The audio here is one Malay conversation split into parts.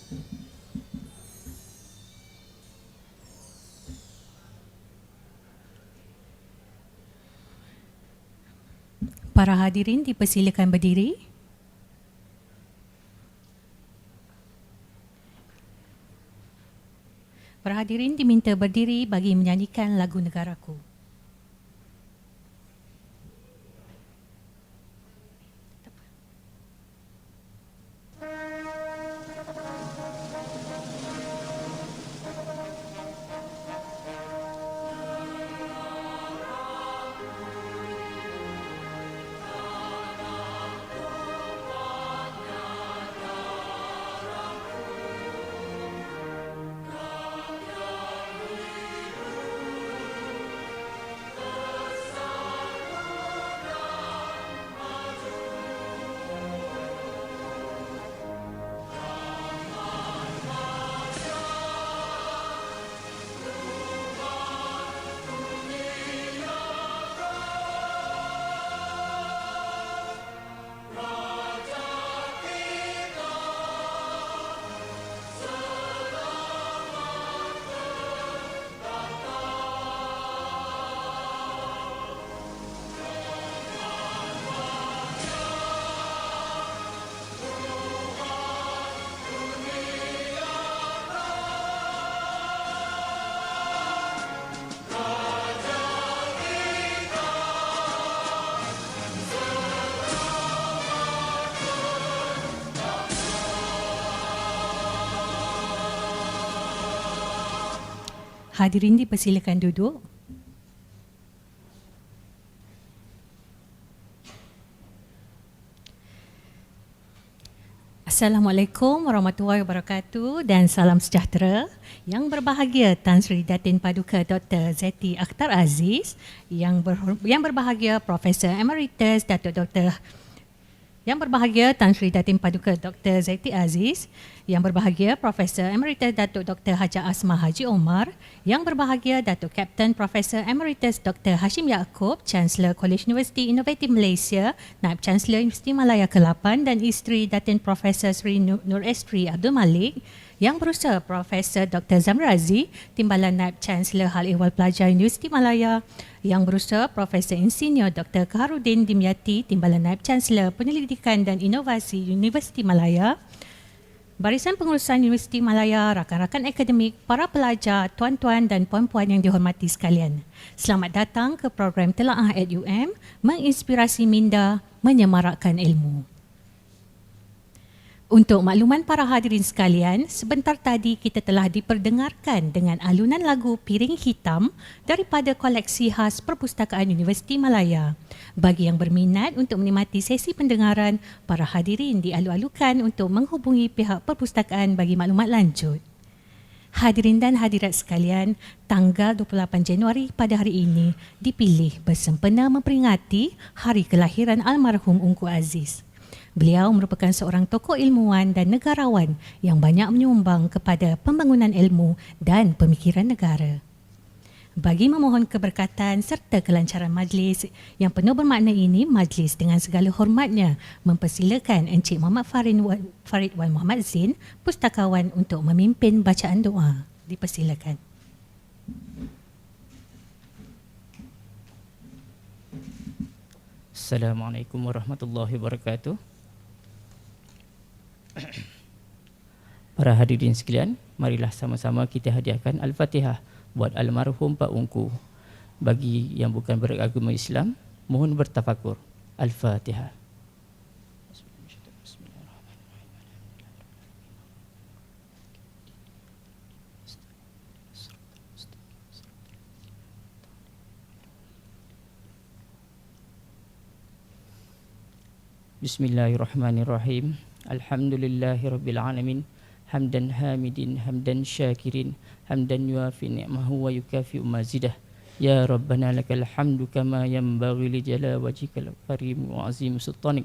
Para hadirin dipersilakan berdiri. Para hadirin diminta berdiri bagi menyanyikan lagu negaraku. Hadirin dipersilakan duduk. Assalamualaikum warahmatullahi wabarakatuh dan salam sejahtera. Yang berbahagia Tan Sri Datin Paduka Dr. Zeti Akhtar Aziz, yang berbahagia Profesor Emeritus Yang berbahagia Tan Sri Datin Paduka Dr. Zeti Aziz, yang berbahagia Profesor Emeritus Datuk Dr. Haji Asma Haji Omar, yang berbahagia Datuk Kapten Profesor Emeritus Dr. Hashim Yaakob, Chancellor College Universiti Inovatif Malaysia, Naib Chancellor Universiti Malaya ke-8 dan isteri Datin Profesor Sri Nur Estri Abdul Malik, yang berusaha Profesor Dr. Zamrazi, Timbalan Naib Chancellor Hal Ehwal Pelajar Universiti Malaya, yang berusaha Profesor Insinyur Dr. Kaharudin Dimyati, Timbalan Naib Chancellor Penyelidikan dan Inovasi Universiti Malaya, Barisan Pengurusan Universiti Malaya, rakan-rakan akademik, para pelajar, tuan-tuan dan puan-puan yang dihormati sekalian. Selamat datang ke program Telaah @UM, menginspirasi minda, menyemarakkan ilmu. Untuk makluman para hadirin sekalian, sebentar tadi kita telah diperdengarkan dengan alunan lagu Piring Hitam daripada koleksi khas Perpustakaan Universiti Malaya. Bagi yang berminat untuk menikmati sesi pendengaran, para hadirin dialu-alukan untuk menghubungi pihak perpustakaan bagi maklumat lanjut. Hadirin dan hadirat sekalian, tanggal 28 Januari pada hari ini dipilih bersempena memperingati hari kelahiran almarhum Ungku Aziz. Beliau merupakan seorang tokoh ilmuwan dan negarawan yang banyak menyumbang kepada pembangunan ilmu dan pemikiran negara. Bagi memohon keberkatan serta kelancaran majlis yang penuh bermakna ini, majlis dengan segala hormatnya mempersilakan Encik Muhammad Farid Wan Muhammad Zain, pustakawan, untuk memimpin bacaan doa. Dipersilakan. Assalamualaikum warahmatullahi wabarakatuh. Para hadirin sekalian, marilah sama-sama kita hadiahkan Al-Fatihah buat almarhum Pak Ungku. Bagi yang bukan beragama Islam, mohon bertafakur. Al-Fatihah. Bismillahirrahmanirrahim. Alhamdulillahirabbil alamin. Hamdan hamidin, hamdan syakirin, hamdan yuafi ni'mahu wa yukafi mazidah. Ya Rabbana lakal hamdu kama yanbaghi li jalali wajhikal karim wa azim sultanik.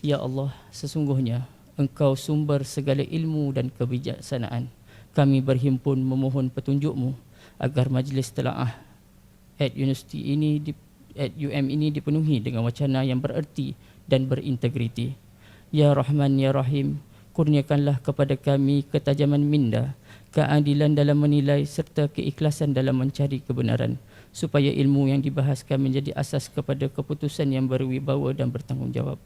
Ya Allah, sesungguhnya Engkau sumber segala ilmu dan kebijaksanaan. Kami berhimpun memohon petunjuk-Mu agar majlis telaah UM ini dipenuhi dengan wacana yang bererti dan berintegriti. Ya Rahman Ya Rahim, Kurniakanlah kepada kami ketajaman minda, keadilan dalam menilai serta keikhlasan dalam mencari kebenaran, supaya ilmu yang dibahaskan menjadi asas kepada keputusan yang berwibawa dan bertanggungjawab.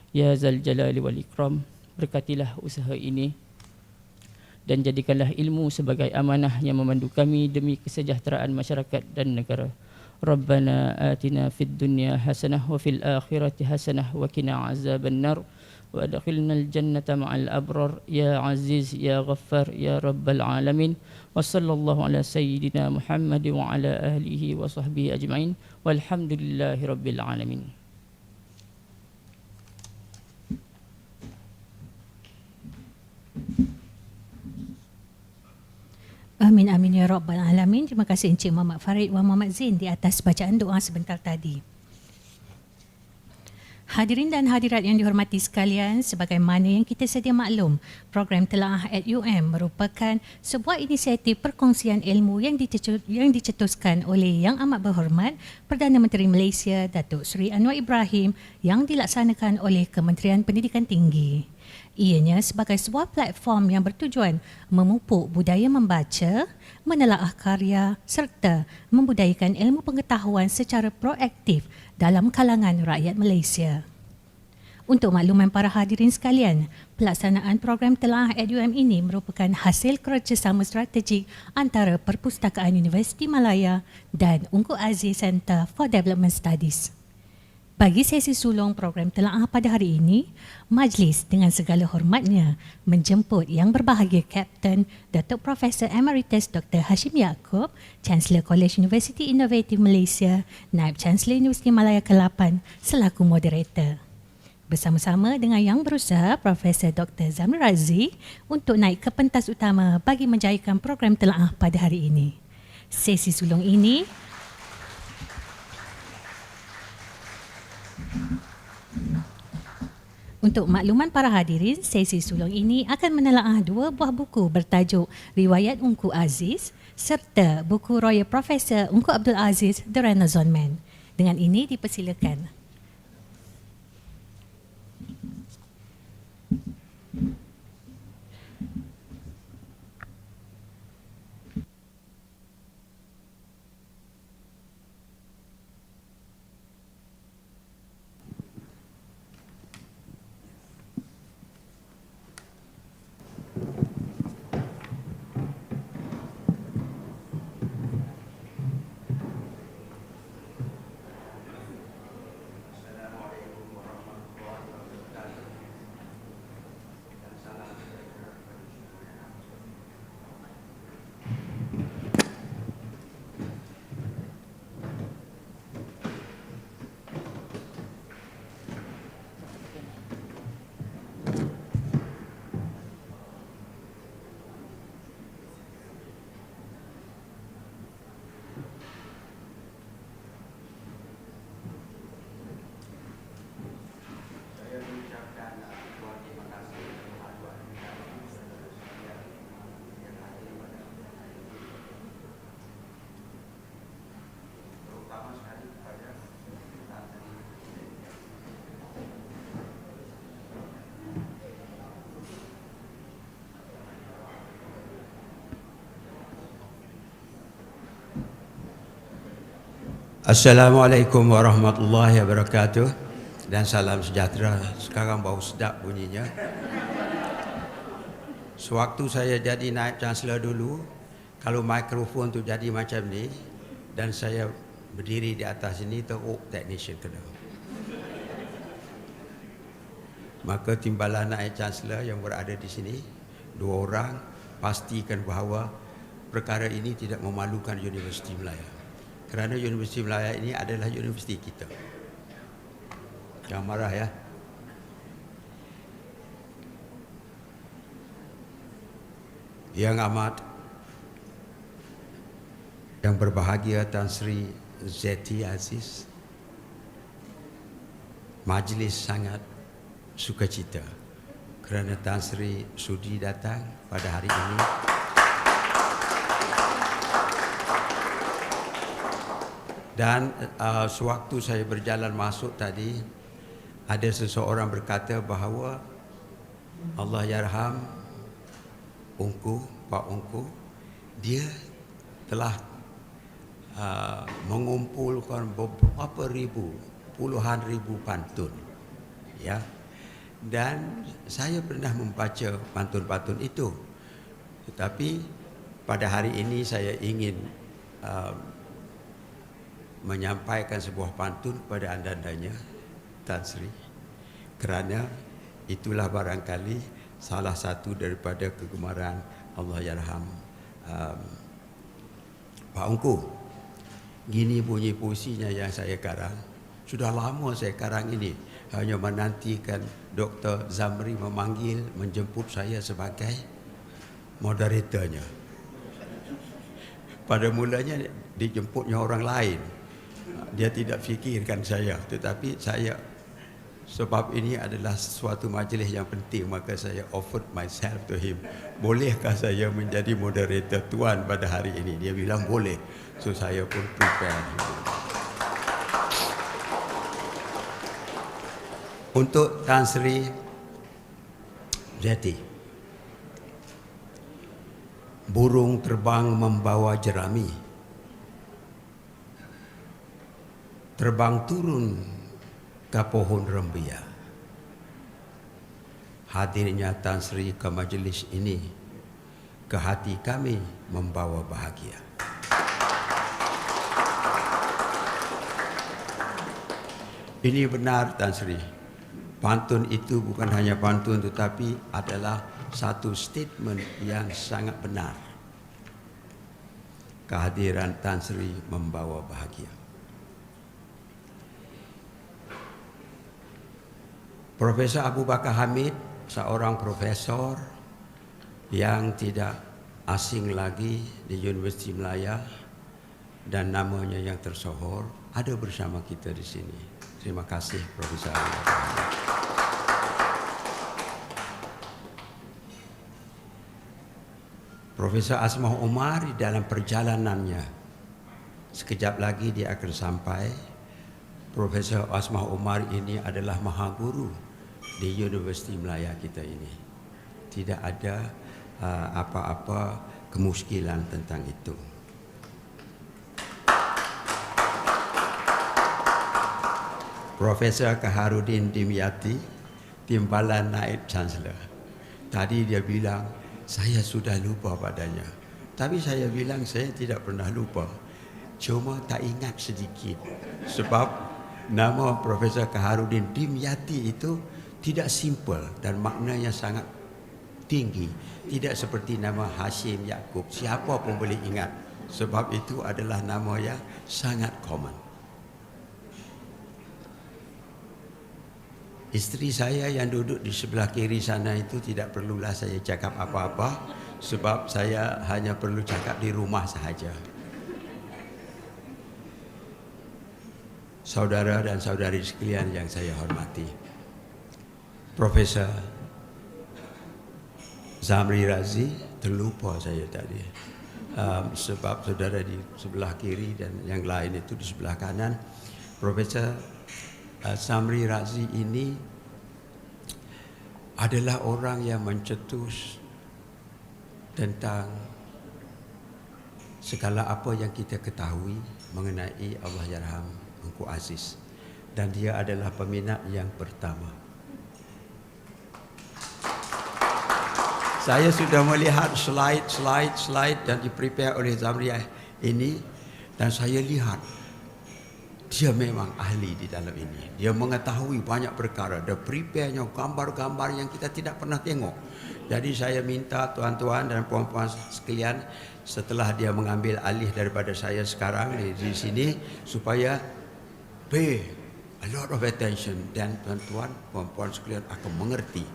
Ya Zal Jalali wal Ikram, berkatilah usaha ini dan jadikanlah ilmu sebagai amanah yang memandu kami demi kesejahteraan masyarakat dan negara. Rabbana atina fid dunya hasanah wa fil akhirati hasanah wa qina azabannar wa adkhilnal jannata ma'al abrar ya aziz ya ghaffar ya rabbal alamin. Wa sallallahu ala sayyidina Muhammad wa ala ahlihi wa sahbihi ajma'in walhamdulillahi rabbil alamin. Amin amin ya rabbal alamin. Terima kasih Encik Muhammad Farid Wan Muhammad Zain di atas bacaan doa sebentar tadi. Hadirin dan hadirat yang dihormati sekalian, sebagaimana yang kita sedia maklum, program Telaah @UM merupakan sebuah inisiatif perkongsian ilmu yang dicetuskan oleh Yang Amat Berhormat Perdana Menteri Malaysia Datuk Seri Anwar Ibrahim yang dilaksanakan oleh Kementerian Pendidikan Tinggi. Ianya sebagai sebuah platform yang bertujuan memupuk budaya membaca, menelaah karya serta membudayakan ilmu pengetahuan secara proaktif dalam kalangan rakyat Malaysia. Untuk makluman para hadirin sekalian, pelaksanaan program Telaah @UM ini merupakan hasil kerjasama strategik antara Perpustakaan Universiti Malaya dan Ungku Aziz Center for Development Studies. Bagi sesi sulung program Telaah pada hari ini, majlis dengan segala hormatnya menjemput Yang Berbahagia Kapten Datuk Profesor Emeritus Dr. Hashim Yaakob, Chancellor College University Innovative Malaysia, Naib Chancellor Universiti Malaya ke-8 selaku moderator. Bersama-sama dengan Yang Berusaha Profesor Dr. Zamri Razi untuk naik ke pentas utama bagi menjayakan program Telaah pada hari ini. Sesi sulung ini Untuk makluman para hadirin, sesi sulung ini akan menelaah dua buah buku bertajuk Riwayat Ungku Aziz serta buku Royal Professor Ungku Abdul Aziz The Renaissance Man. Dengan ini dipersilakan. Assalamualaikum warahmatullahi wabarakatuh dan salam sejahtera. Sekarang bau sedap bunyinya. Sewaktu saya jadi naib chancellor dulu, kalau mikrofon tu jadi macam ni dan saya berdiri di atas ini, teruk technician kena. Maka timbalan naib chancellor yang berada di sini, 2 orang, pastikan bahawa perkara ini tidak memalukan Universiti Malaya. Kerana Universiti Malaya ini adalah universiti kita. Jangan marah ya. Yang amat yang berbahagia Tan Sri Zeti Aziz, majlis sangat sukacita kerana Tan Sri sudi datang pada hari ini. Dan sewaktu saya berjalan masuk tadi, ada seseorang berkata bahawa Allah yarham Ungku, Pak Ungku, dia telah mengumpulkan beberapa ribu, puluhan ribu pantun, ya. Dan saya pernah membaca pantun-pantun itu. Tetapi pada hari ini saya ingin menyampaikan sebuah pantun kepada anda-andanya, Tan Sri, kerana itulah barangkali salah satu daripada kegemaran Allahyarham Pak Ungku. Gini bunyi puisinya yang saya karang. Sudah lama saya karang ini, hanya menantikan Dr. Zamri memanggil, menjemput saya sebagai moderatornya. Pada mulanya dijemputnya orang lain, dia tidak fikirkan saya, tetapi saya, sebab ini adalah suatu majlis yang penting, maka saya offered myself to him. Bolehkah saya menjadi moderator tuan pada hari ini? Dia bilang boleh. So saya pun prepare. Untuk Tan Sri Zeti, burung terbang membawa jerami, terbang turun ke pohon rembia. Hadirnya Tan Sri ke majlis ini, ke hati kami membawa bahagia. Ini benar Tan Sri. Pantun itu bukan hanya pantun tetapi adalah satu statement yang sangat benar. Kehadiran Tan Sri membawa bahagia. Profesor Abu Bakar Hamid, seorang profesor yang tidak asing lagi di Universiti Malaya dan namanya yang tersohor, ada bersama kita di sini. Terima kasih Profesor Abu Bakar Hamid. Profesor Asmah Omar di dalam perjalanannya, sekejap lagi dia akan sampai. Profesor Asmah Omar ini adalah mahaguru di Universiti Malaya kita ini. Tidak ada apa-apa kemuskilan tentang itu. Profesor Kaharudin Dimyati, Timbalan Naib Chancellor. Tadi dia bilang, saya sudah lupa padanya. Tapi saya bilang saya tidak pernah lupa. Cuma tak ingat sedikit. Sebab nama Profesor Kaharudin Dimyati itu tidak simple dan maknanya sangat tinggi. Tidak seperti nama Hashim Yaakob. Siapa pun boleh ingat. Sebab itu adalah nama yang sangat common. Isteri saya yang duduk di sebelah kiri sana itu tidak perlulah saya cakap apa-apa. Sebab saya hanya perlu cakap di rumah sahaja. Saudara dan saudari sekalian yang saya hormati, Profesor Zamri Razi, terlupa saya tadi. Sebab saudara di sebelah kiri dan yang lain itu di sebelah kanan. Profesor Zamri Razi ini adalah orang yang mencetus tentang segala apa yang kita ketahui mengenai Allahyarham Ungku Aziz, dan dia adalah peminat yang pertama. Saya sudah melihat slide dan diprepare oleh Zamri ini, dan saya lihat dia memang ahli di dalam ini. Dia mengetahui banyak perkara. Dia prepare-nya gambar-gambar yang kita tidak pernah tengok. Jadi saya minta tuan-tuan dan puan-puan sekalian, setelah dia mengambil alih daripada saya sekarang di sini, supaya pay a lot of attention, dan tuan-tuan puan-puan sekalian akan mengerti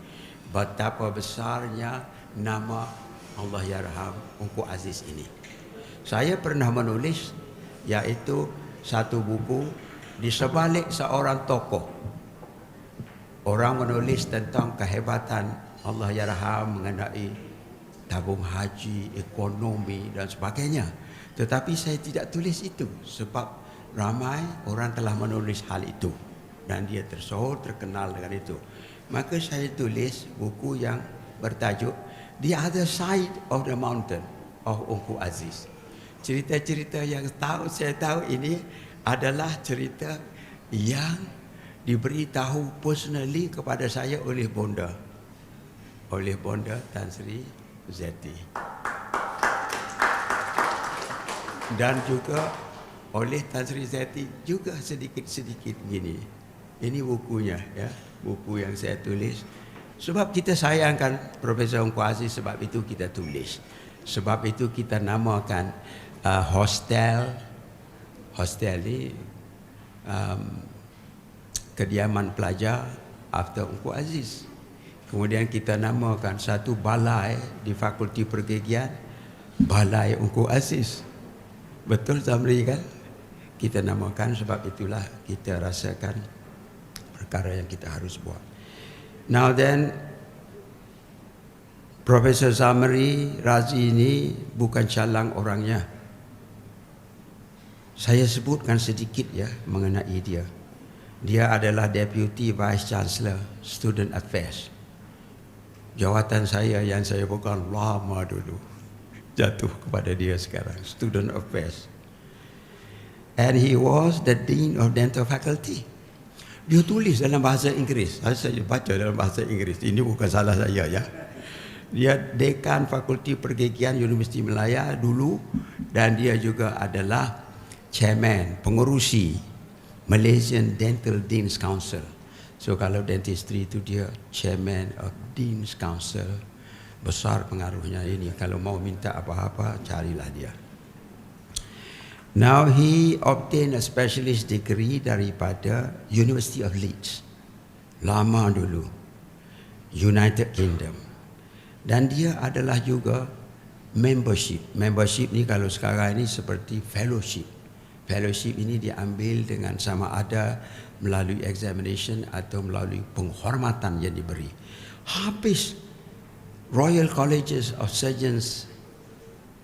betapa besarnya nama Allahyarham Ungku Aziz ini. Saya pernah menulis, yaitu satu buku di sebalik seorang tokoh. Orang menulis tentang kehebatan Allahyarham mengenai tabung haji, ekonomi dan sebagainya. Tetapi saya tidak tulis itu sebab ramai orang telah menulis hal itu dan dia tersohor, terkenal dengan itu. Maka saya tulis buku yang bertajuk The Other Side of the Mountain of Ungku Aziz. Cerita-cerita yang saya tahu ini adalah cerita yang diberitahu personally kepada saya oleh Bonda Tan Sri Zeti, dan juga oleh Tan Sri Zeti juga sedikit-sedikit gini. Ini bukunya, ya, buku yang saya tulis. Sebab kita sayangkan Profesor Ungku Aziz, sebab itu kita tulis. Sebab itu kita namakan hostel ni kediaman pelajar after Ungku Aziz. Kemudian kita namakan satu balai di Fakulti Pergigian Balai Ungku Aziz. Betul Zamri kan? Kita namakan, sebab itulah kita rasakan perkara yang kita harus buat. Now then, Profesor Zamri Razi ini bukan calang orangnya. Saya sebutkan sedikit ya mengenai dia. Dia adalah Deputy Vice Chancellor Student Affairs. Jawatan saya yang saya pegang lama dulu jatuh kepada dia sekarang, Student Affairs. And he was the Dean of Dental Faculty. Dia tulis dalam bahasa Inggeris. Saya baca dalam bahasa Inggeris. Ini bukan salah saya ya. Dia Dekan Fakulti Pergigian Universiti Malaya dulu, dan dia juga adalah Chairman, pengerusi Malaysian Dental Deans Council. So kalau dentistry itu dia Chairman of Deans Council. Besar pengaruhnya ini. Kalau mau minta apa-apa, carilah dia. Now he obtained a specialist degree daripada University of Leeds. Lama dulu. United Kingdom. Dan dia adalah juga membership. Membership ni kalau sekarang ini seperti fellowship. Fellowship ini diambil dengan sama ada melalui examination atau melalui penghormatan yang diberi. Habis Royal Colleges of Surgeons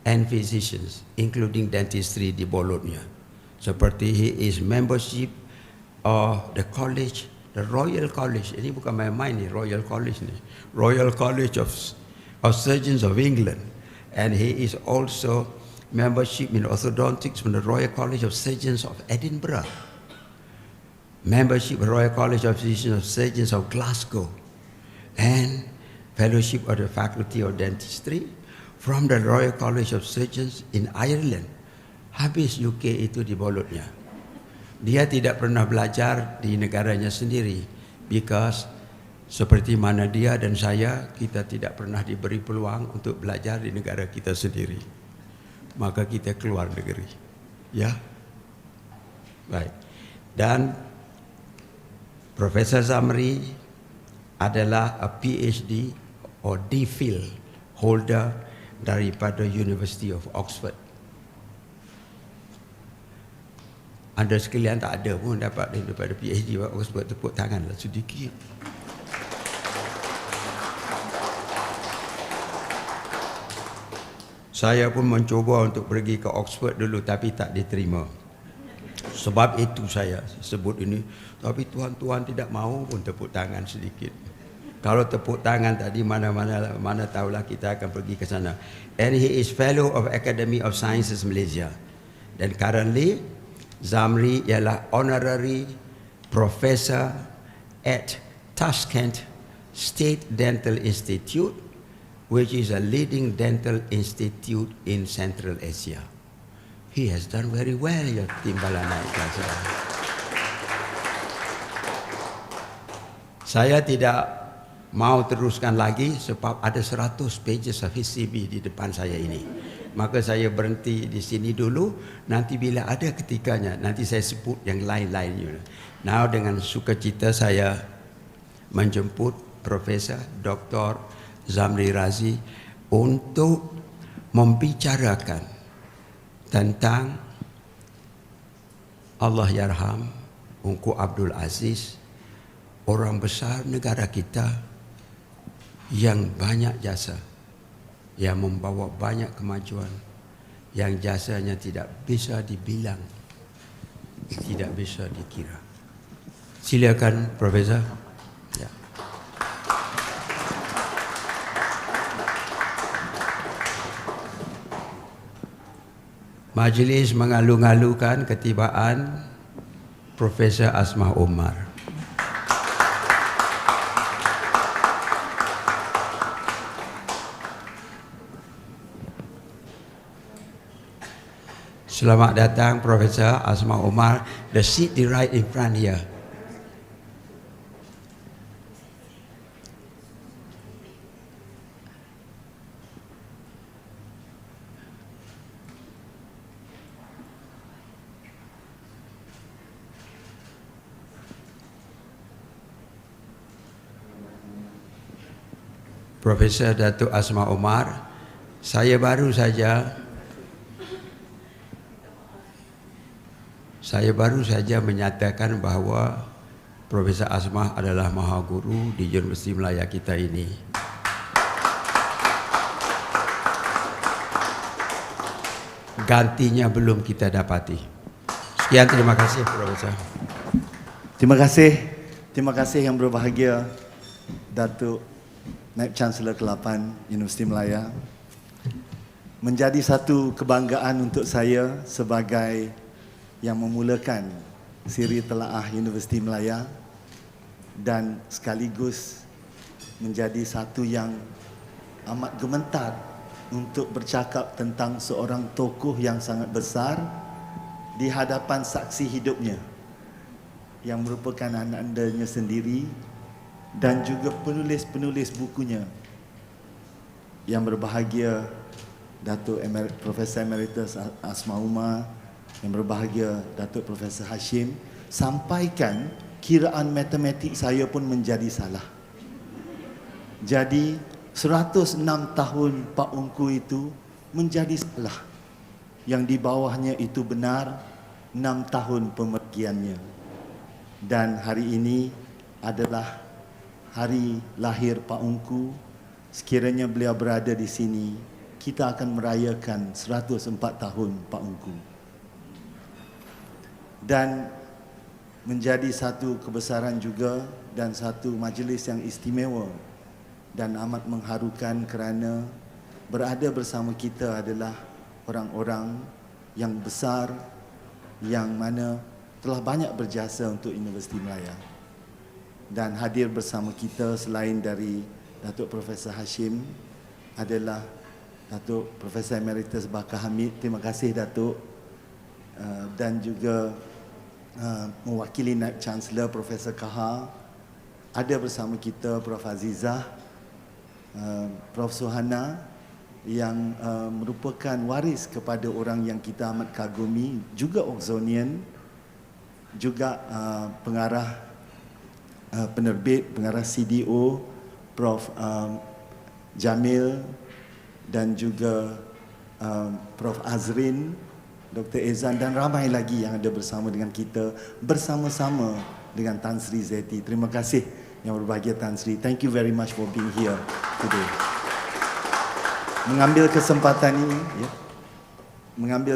and Physicians, including dentistry di bolotnya. Seperti he is membership of the college, the Royal College. Ini bukan main-main ni, Royal College ni. Royal College of Surgeons of England. And he is also membership in orthodontics from the Royal College of Surgeons of Edinburgh. Membership of Royal College of Physicians of Surgeons of Glasgow. And fellowship of the Faculty of Dentistry from the Royal College of Surgeons in Ireland. Habis UK itu di bolotnya. Dia tidak pernah belajar di negaranya sendiri, because seperti mana dia dan saya, kita tidak pernah diberi peluang untuk belajar di negara kita sendiri. Maka kita keluar negeri. Ya. Baik. Dan Profesor Zamri adalah a PhD or DPhil holder daripada University of Oxford. Anda sekalian tak ada pun dapat daripada PhD Oxford, tepuk tanganlah sedikit. Saya pun mencuba untuk pergi ke Oxford dulu, tapi tak diterima. Sebab itu saya sebut ini. Tapi tuan-tuan tidak mahu pun tepuk tangan sedikit. Kalau tepuk tangan tadi, mana tahulah kita akan pergi ke sana. And he is Fellow of Academy of Sciences Malaysia. Dan currently, Zamri ialah Honorary Professor at Tashkent State Dental Institute, which is a leading dental institute in Central Asia. He has done very well, ya timbalan naik kelas. Saya tidak mau teruskan lagi sebab ada 100 pages of his CV di depan saya ini. Maka saya berhenti di sini dulu. Nanti bila ada ketikanya, nanti saya sebut yang lain-lainnya. Now dengan sukacita saya menjemput Profesor Dr. Zamri Razi untuk membicarakan tentang Allahyarham Ungku Abdul Aziz, orang besar negara kita yang banyak jasa, yang membawa banyak kemajuan, yang jasanya tidak bisa dibilang, tidak bisa dikira. Silakan Profesor. Ya. Majlis mengalu-alukan ketibaan Profesor Asmah Omar. Selamat datang Profesor Asmah Omar. The seat right in front here. Profesor Datuk Asmah Omar, saya baru saja menyatakan bahawa Profesor Asmah adalah Maha Guru di Universiti Melaya kita ini. Gantinya belum kita dapati. Sekian, terima kasih Profesor. Terima kasih yang berbahagia Datuk Naib Chancellor ke-8 Universiti Melaya. Menjadi satu kebanggaan untuk saya sebagai yang memulakan siri telaah Universiti Melaya dan sekaligus menjadi satu yang amat gemetar untuk bercakap tentang seorang tokoh yang sangat besar di hadapan saksi hidupnya yang merupakan anak-andanya sendiri dan juga penulis-penulis bukunya. Yang berbahagia Datuk Profesor Emeritus Asmah Omar, yang berbahagia Datuk Profesor Hashim, sampaikan kiraan matematik saya pun menjadi salah. Jadi 106 tahun Pak Ungku itu menjadi salah. Yang di bawahnya itu benar 6 tahun pemergiannya. Dan hari ini adalah hari lahir Pak Ungku. Sekiranya beliau berada di sini, kita akan merayakan 104 tahun Pak Ungku. Dan menjadi satu kebesaran juga dan satu majlis yang istimewa dan amat mengharukan kerana berada bersama kita adalah orang-orang yang besar yang mana telah banyak berjasa untuk Universiti Melaya. Dan hadir bersama kita selain dari Datuk Profesor Hashim adalah Datuk Profesor Emeritus Bakar Hamid. Terima kasih Datuk. Dan juga mewakili Naib Chancellor Profesor Kahar. Ada bersama kita Prof Azizah, Prof Suhana yang merupakan waris kepada orang yang kita amat kagumi, juga Oxonian, juga pengarah penerbit, pengarah CDO Prof Jamil dan juga Prof Azrin, Dr. Ezan dan ramai lagi yang ada bersama dengan kita, bersama-sama dengan Tan Sri Zeti. Terima kasih yang berbahagia Tan Sri. Thank you very much for being here today. Mengambil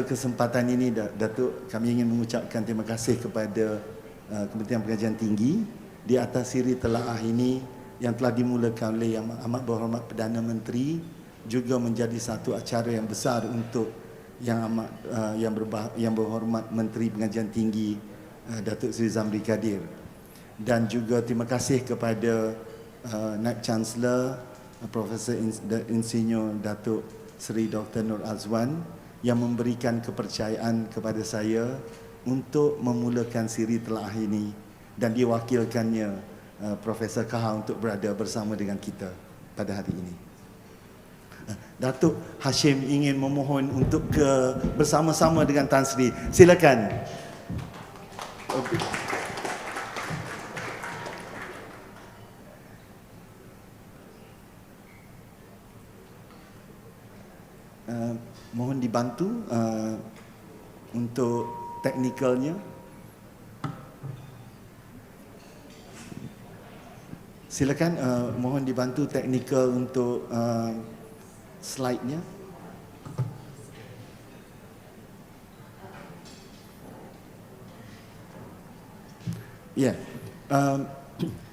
kesempatan ini, Datuk, kami ingin mengucapkan terima kasih kepada Kementerian Pengajian Tinggi di atas siri telaah ini yang telah dimulakan oleh Yang Amat Berhormat Perdana Menteri, juga menjadi satu acara yang besar untuk yang berhormat Menteri Pengajian Tinggi Datuk Seri Zamri Kadir. Dan juga terima kasih kepada Naib Chancellor Profesor Insinyur Datuk Seri Dr. Nur Azwan yang memberikan kepercayaan kepada saya untuk memulakan siri telaah ini, dan diwakilkannya Profesor Kahar untuk berada bersama dengan kita pada hari ini. Datuk Hashim ingin memohon untuk bersama-sama dengan Tan Sri. Silakan. Mohon dibantu untuk teknikalnya. Silakan, mohon dibantu teknikal untuk slide-nya. Ya,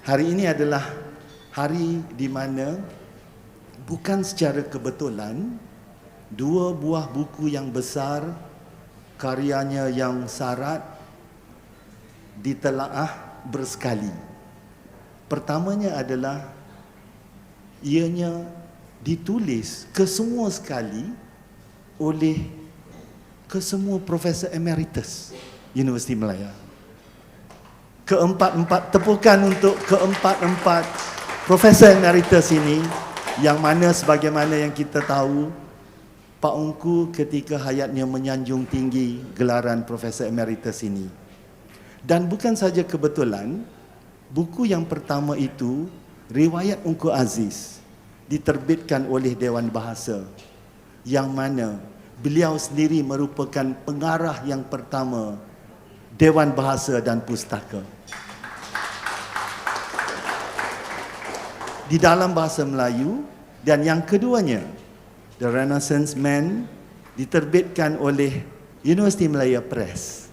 hari ini adalah hari di mana bukan secara kebetulan dua buah buku yang besar karyanya yang syarat ditelaah bersekali. Pertamanya adalah ianya ditulis kesemua sekali oleh kesemua Profesor Emeritus Universiti Malaya. Keempat-empat, tepukan untuk keempat-empat Profesor Emeritus ini, yang mana sebagaimana yang kita tahu, Pak Ungku ketika hayatnya menyanjung tinggi gelaran Profesor Emeritus ini. Dan bukan saja kebetulan, buku yang pertama itu, Riwayat Ungku Aziz, diterbitkan oleh Dewan Bahasa, yang mana beliau sendiri merupakan pengarah yang pertama Dewan Bahasa dan Pustaka. Di dalam bahasa Melayu, dan yang keduanya, The Renaissance Man, diterbitkan oleh Universiti Malaya Press,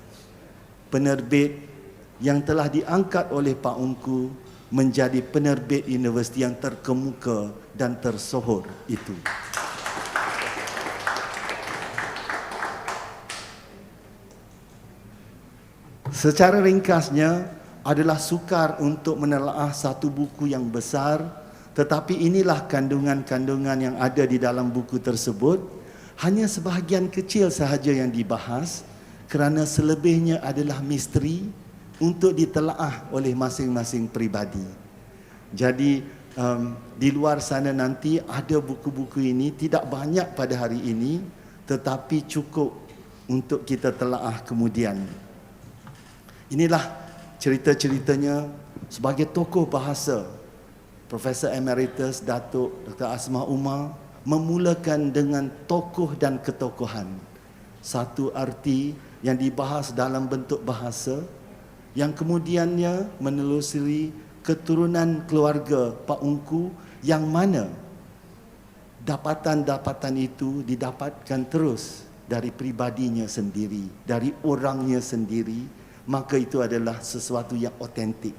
penerbit yang telah diangkat oleh Pak Ungku menjadi penerbit universiti yang terkemuka dan tersohor itu. Secara ringkasnya, adalah sukar untuk menelaah satu buku yang besar, tetapi inilah kandungan-kandungan yang ada di dalam buku tersebut. Hanya sebahagian kecil sahaja yang dibahas, kerana selebihnya adalah misteri untuk ditelaah oleh masing-masing peribadi. Jadi di luar sana nanti ada buku-buku ini, tidak banyak pada hari ini, tetapi cukup untuk kita telaah kemudian. Inilah cerita-ceritanya sebagai tokoh bahasa. Profesor Emeritus Datuk Dr. Asmah Umar memulakan dengan tokoh dan ketokohan. Satu arti yang dibahas dalam bentuk bahasa, yang kemudiannya menelusuri keturunan keluarga Pak Ungku, yang mana dapatan-dapatan itu didapatkan terus dari pribadinya sendiri, dari orangnya sendiri, maka itu adalah sesuatu yang otentik.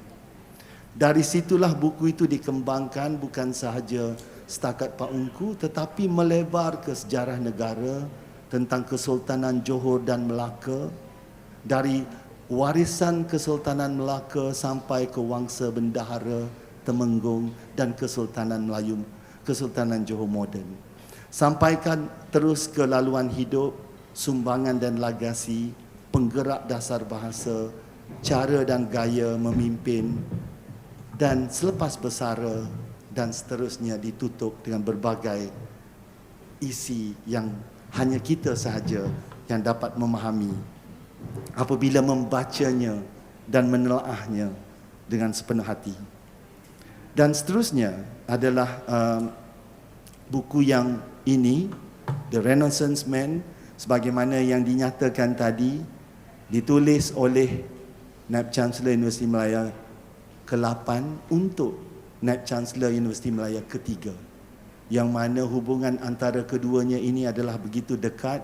Dari situlah buku itu dikembangkan, bukan sahaja setakat Pak Ungku, tetapi melebar ke sejarah negara tentang Kesultanan Johor dan Melaka, dari warisan Kesultanan Melaka sampai ke Wangsa Bendahara, Temenggung dan Kesultanan Melayu, Kesultanan Johor moden. Sampaikan terus ke laluan hidup, sumbangan dan legasi, penggerak dasar bahasa, cara dan gaya memimpin, dan selepas bersara, dan seterusnya ditutup dengan berbagai isi yang hanya kita sahaja yang dapat memahami apabila membacanya dan menelaahnya dengan sepenuh hati. Dan seterusnya adalah buku yang ini, The Renaissance Man, sebagaimana yang dinyatakan tadi, ditulis oleh Naib Chancellor Universiti Malaya ke-8 untuk Naib Chancellor Universiti Malaya ke-3, yang mana hubungan antara keduanya ini adalah begitu dekat.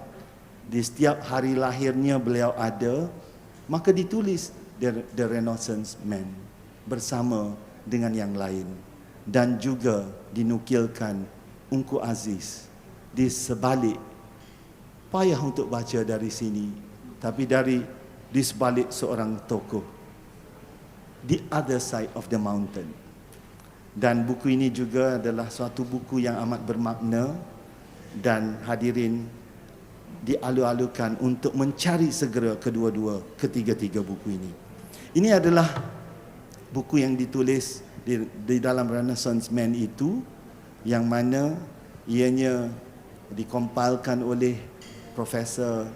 Di setiap hari lahirnya beliau ada, maka ditulis The Renaissance Man bersama dengan yang lain, dan juga dinukilkan Ungku Aziz di sebalik, payah untuk baca dari sini, tapi di sebalik seorang tokoh, The Other Side of the Mountain. Dan buku ini juga adalah suatu buku yang amat bermakna, dan hadirin dialu-alukan untuk mencari segera ketiga-tiga buku ini. Ini adalah buku yang ditulis di dalam Renaissance Man itu, yang mana ianya dikompilkan oleh Profesor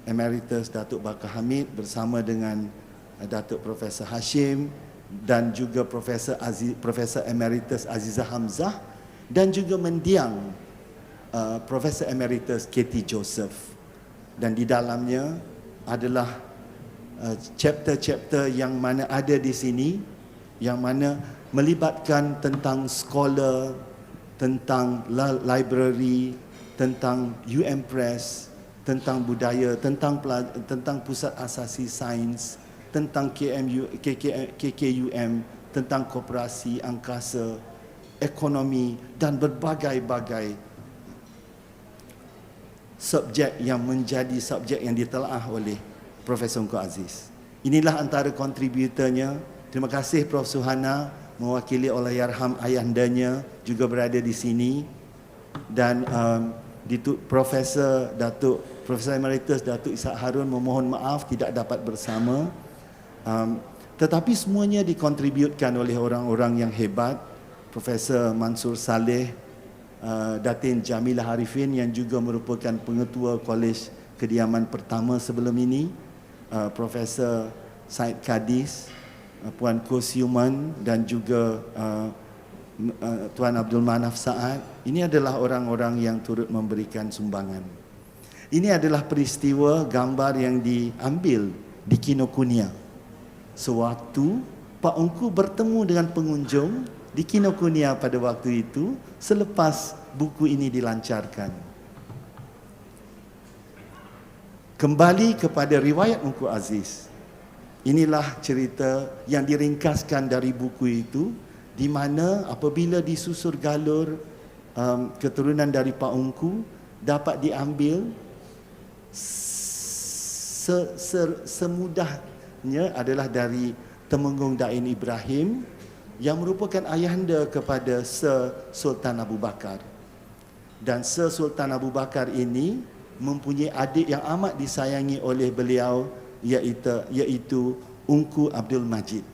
Emeritus Datuk Bakar Hamid bersama dengan Datuk Profesor Hashim, dan juga Profesor Emeritus Azizah Hamzah, dan juga mendiang Profesor Emeritus Katie Joseph. Dan di dalamnya adalah chapter-chapter yang mana ada di sini, yang mana melibatkan tentang scholar, tentang library, tentang UM Press, tentang budaya, tentang Pusat Asasi Sains, tentang KKUM, tentang koperasi, angkasa, ekonomi, dan berbagai-bagai subjek yang menjadi subjek yang ditelaah oleh Profesor Engku Aziz. Inilah antara kontributornya. Terima kasih Prof. Suhana mewakili Allahyarham ayahandanya juga berada di sini, dan Profesor Emeritus Datuk Ishak Harun memohon maaf tidak dapat bersama. Tetapi semuanya dikontributkan oleh orang-orang yang hebat. Profesor Mansur Saleh, Datin Jamilah Arifin yang juga merupakan pengetua Kolej Kediaman pertama sebelum ini, Profesor Said Kadis, Puan Kosiuman dan juga Tuan Abdul Manaf Saad. Ini adalah orang-orang yang turut memberikan sumbangan. Ini adalah peristiwa gambar yang diambil di Kinokuniya. Sewaktu Pak Ongku bertemu dengan pengunjung di Kinokuniya pada waktu itu selepas buku ini dilancarkan. Kembali kepada riwayat Ongku Aziz. Inilah cerita yang diringkaskan dari buku itu, di mana apabila disusur galur keturunan dari Pak Ongku dapat diambil semudahnya adalah dari Temenggung Dain Ibrahim yang merupakan ayahanda kepada Sir Sultan Abu Bakar. Dan Sir Sultan Abu Bakar ini mempunyai adik yang amat disayangi oleh beliau, iaitu Ungku Abdul Majid.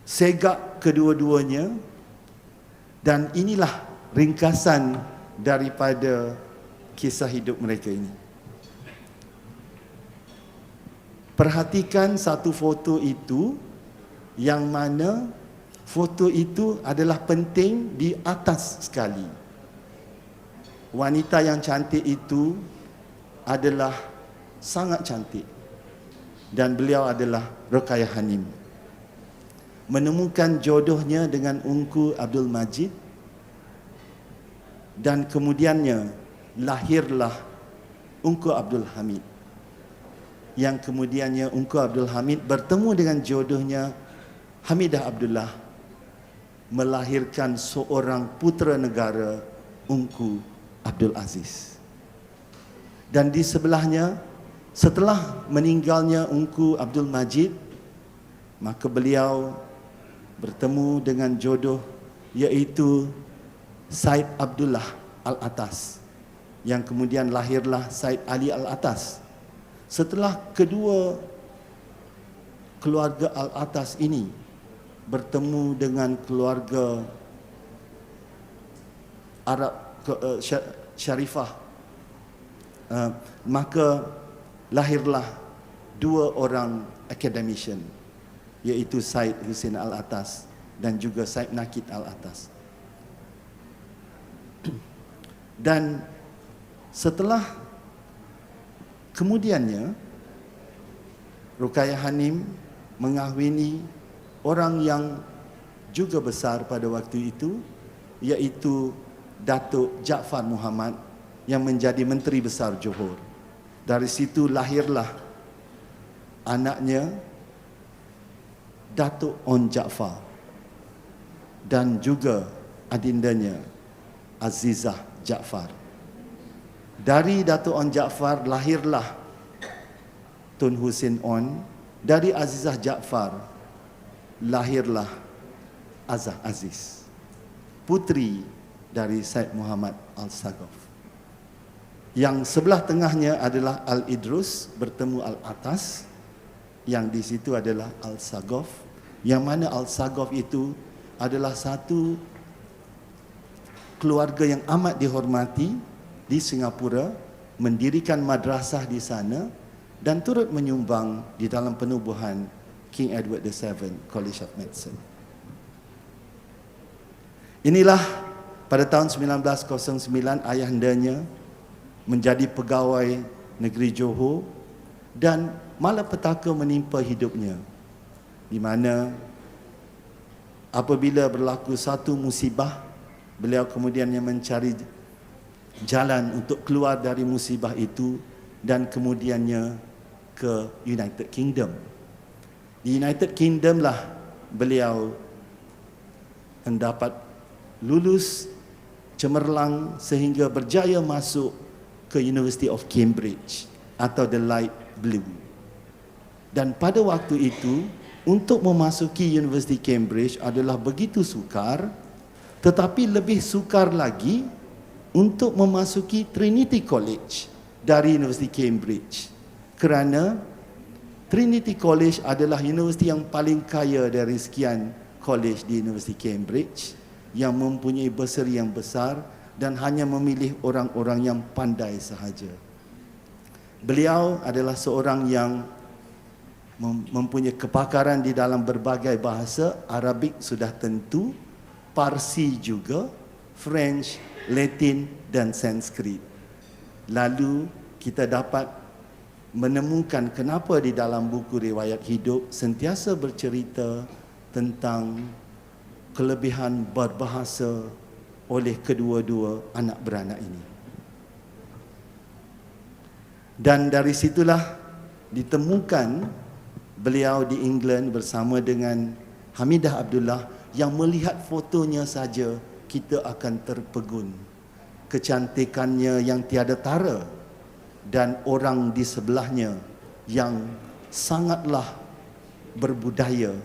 Segak kedua-duanya, dan inilah ringkasan daripada kisah hidup mereka ini. Perhatikan satu foto itu, yang mana foto itu adalah penting di atas sekali. Wanita yang cantik itu adalah sangat cantik, dan beliau adalah Ruqayyah Hanim. Menemukan jodohnya dengan Ungku Abdul Majid, dan kemudiannya lahirlah Ungku Abdul Hamid, yang kemudiannya Ungku Abdul Hamid bertemu dengan jodohnya Hamidah Abdullah, melahirkan seorang putera negara, Ungku Abdul Aziz. Dan di sebelahnya, setelah meninggalnya Ungku Abdul Majid, maka beliau bertemu dengan jodoh, iaitu Said Abdullah Al-Atas, yang kemudian lahirlah Said Ali Al-Atas. Setelah kedua keluarga Al-Atas ini bertemu dengan keluarga Arab Syarifah, maka lahirlah dua orang academician, iaitu Said Hussein Al-Atas dan juga Said Nakid Al-Atas. Dan setelah kemudiannya Ruqayyah Hanim mengahwini orang yang juga besar pada waktu itu, iaitu Datuk Jaafar Muhammad yang menjadi Menteri Besar Johor. Dari situ lahirlah anaknya Datuk On Jaafar dan juga adindanya Azizah Jaafar. Dari Datuk On Jaafar lahirlah Tun Hussein On. Dari Azizah Jaafar lahirlah Azah Aziz, putri dari Said Muhammad Al-Sagaf. Yang sebelah tengahnya adalah Al-Idrus bertemu Al-Atas, yang di situ adalah Al-Sagaf, yang mana Al-Sagaf itu adalah satu keluarga yang amat dihormati di Singapura, mendirikan madrasah di sana dan turut menyumbang di dalam penubuhan King Edward VII College of Medicine. Inilah pada tahun 1909 ayahandanya menjadi pegawai negeri Johor, dan malapetaka menimpa hidupnya, di mana apabila berlaku satu musibah, beliau kemudiannya mencari jalan untuk keluar dari musibah itu, dan kemudiannya ke United Kingdom. Di United Kingdom lah beliau mendapat lulus cemerlang sehingga berjaya masuk ke University of Cambridge atau the light blue. Dan pada waktu itu, untuk memasuki University Cambridge adalah begitu sukar, tetapi lebih sukar lagi untuk memasuki Trinity College dari University Cambridge. Kerana Trinity College adalah universiti yang paling kaya dari sekian college di University Cambridge, yang mempunyai bursary yang besar dan hanya memilih orang-orang yang pandai sahaja. Beliau adalah seorang yang mempunyai kepakaran di dalam berbagai bahasa. Arabik sudah tentu, Parsi juga, French, Latin dan Sanskrit. Lalu kita dapat menemukan kenapa di dalam buku riwayat hidup sentiasa bercerita tentang kelebihan berbahasa oleh kedua-dua anak beranak ini. Dan dari situlah ditemukan beliau di England bersama dengan Hamidah Abdullah, yang melihat fotonya saja kita akan terpegun. Kecantikannya yang tiada tara dan orang di sebelahnya yang sangatlah berbudaya,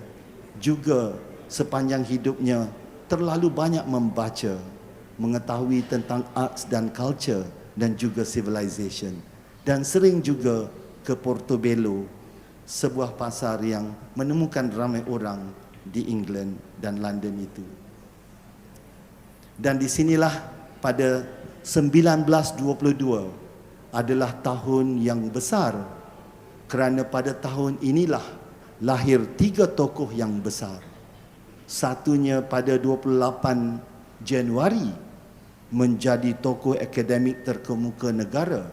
juga sepanjang hidupnya terlalu banyak membaca, mengetahui tentang arts dan culture dan juga civilization, dan sering juga ke Portobello, sebuah pasar yang menemukan ramai orang di England dan London itu. Dan di sinilah pada 1922 adalah tahun yang besar, kerana pada tahun inilah lahir 3 tokoh yang besar. Satunya pada 28 Januari menjadi tokoh akademik terkemuka negara.